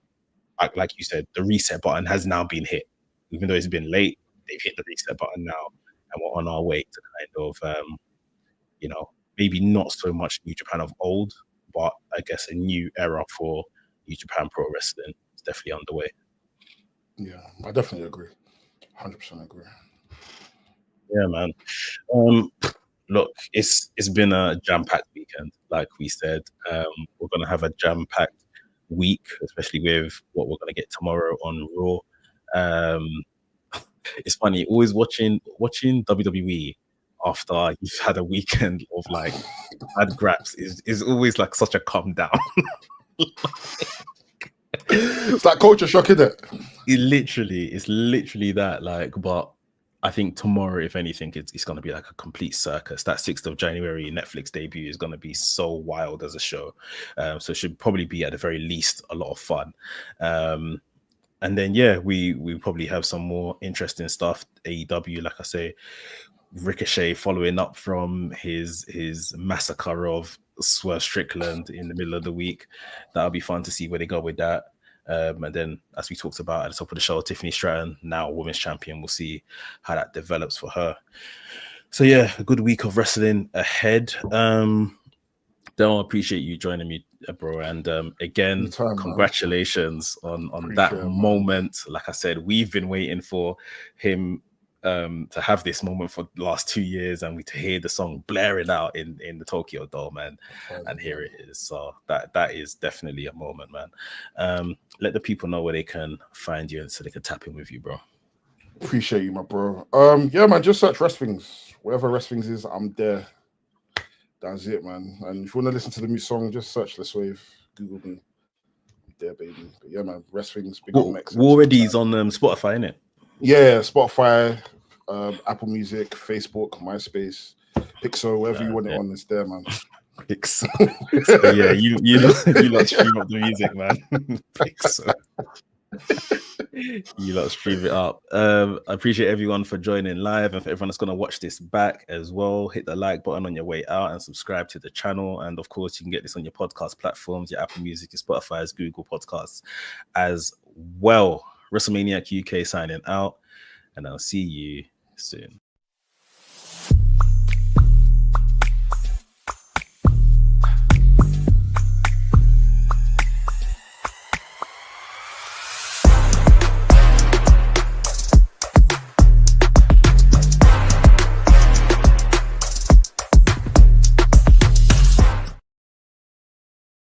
S1: you said, the reset button has now been hit. Even though it's been late, they've hit the reset button now, and we're on our way to kind of maybe not so much New Japan of old, but I guess a new era for New Japan Pro Wrestling is definitely underway.
S2: Yeah, I definitely agree. 100% agree.
S1: Yeah, man. Look, it's been a jam-packed weekend, like we said. We're gonna have a jam-packed week, especially with what we're gonna get tomorrow on Raw. It's funny, always watching WWE after you've had a weekend of like bad graps is always like such a calm down.
S2: It's like culture shock, isn't it?
S1: It's literally that. Like, but I think tomorrow, if anything, it's going to be like a complete circus. That 6th of January Netflix debut is going to be so wild as a show. So it should probably be, at the very least, a lot of fun. And then, yeah, we probably have some more interesting stuff. AEW, like I say, Ricochet following up from his massacre of Swerve Strickland in the middle of the week. That'll be fun to see where they go with that. And then, as we talked about at the top of the show, Tiffany Stratton, now women's champion. We'll see how that develops for her. So yeah, a good week of wrestling ahead. Del, appreciate you joining me, bro. And again, congratulations on that moment. Like I said, we've been waiting for him to have this moment for the last 2 years, and to hear the song blaring out in the Tokyo Dome, man. And here it is. So that is definitely a moment, man. Let the people know where they can find you, and so they can tap in with you, bro.
S2: Appreciate you, my bro. Yeah, man, just search Wrestlings. Wherever Wrestlings is, I'm there. That's it, man. And if you want to listen to the new song, just search Let's Wave. Google me. I'm there, baby. But yeah, man, Wrestlings. Big up Mex.
S1: Already is on Spotify, innit?
S2: Yeah, Spotify, Apple Music, Facebook, MySpace, Pixel, wherever you want it on, it's there, man.
S1: Pixel. So yeah, you lot stream up the music, man. Pixel. You lot stream it up. I appreciate everyone for joining live, and for everyone that's going to watch this back as well. Hit the like button on your way out and subscribe to the channel. And of course, you can get this on your podcast platforms, your Apple Music, your Spotify's, Google Podcasts as well. WrestleManiac UK signing out, and I'll see you soon.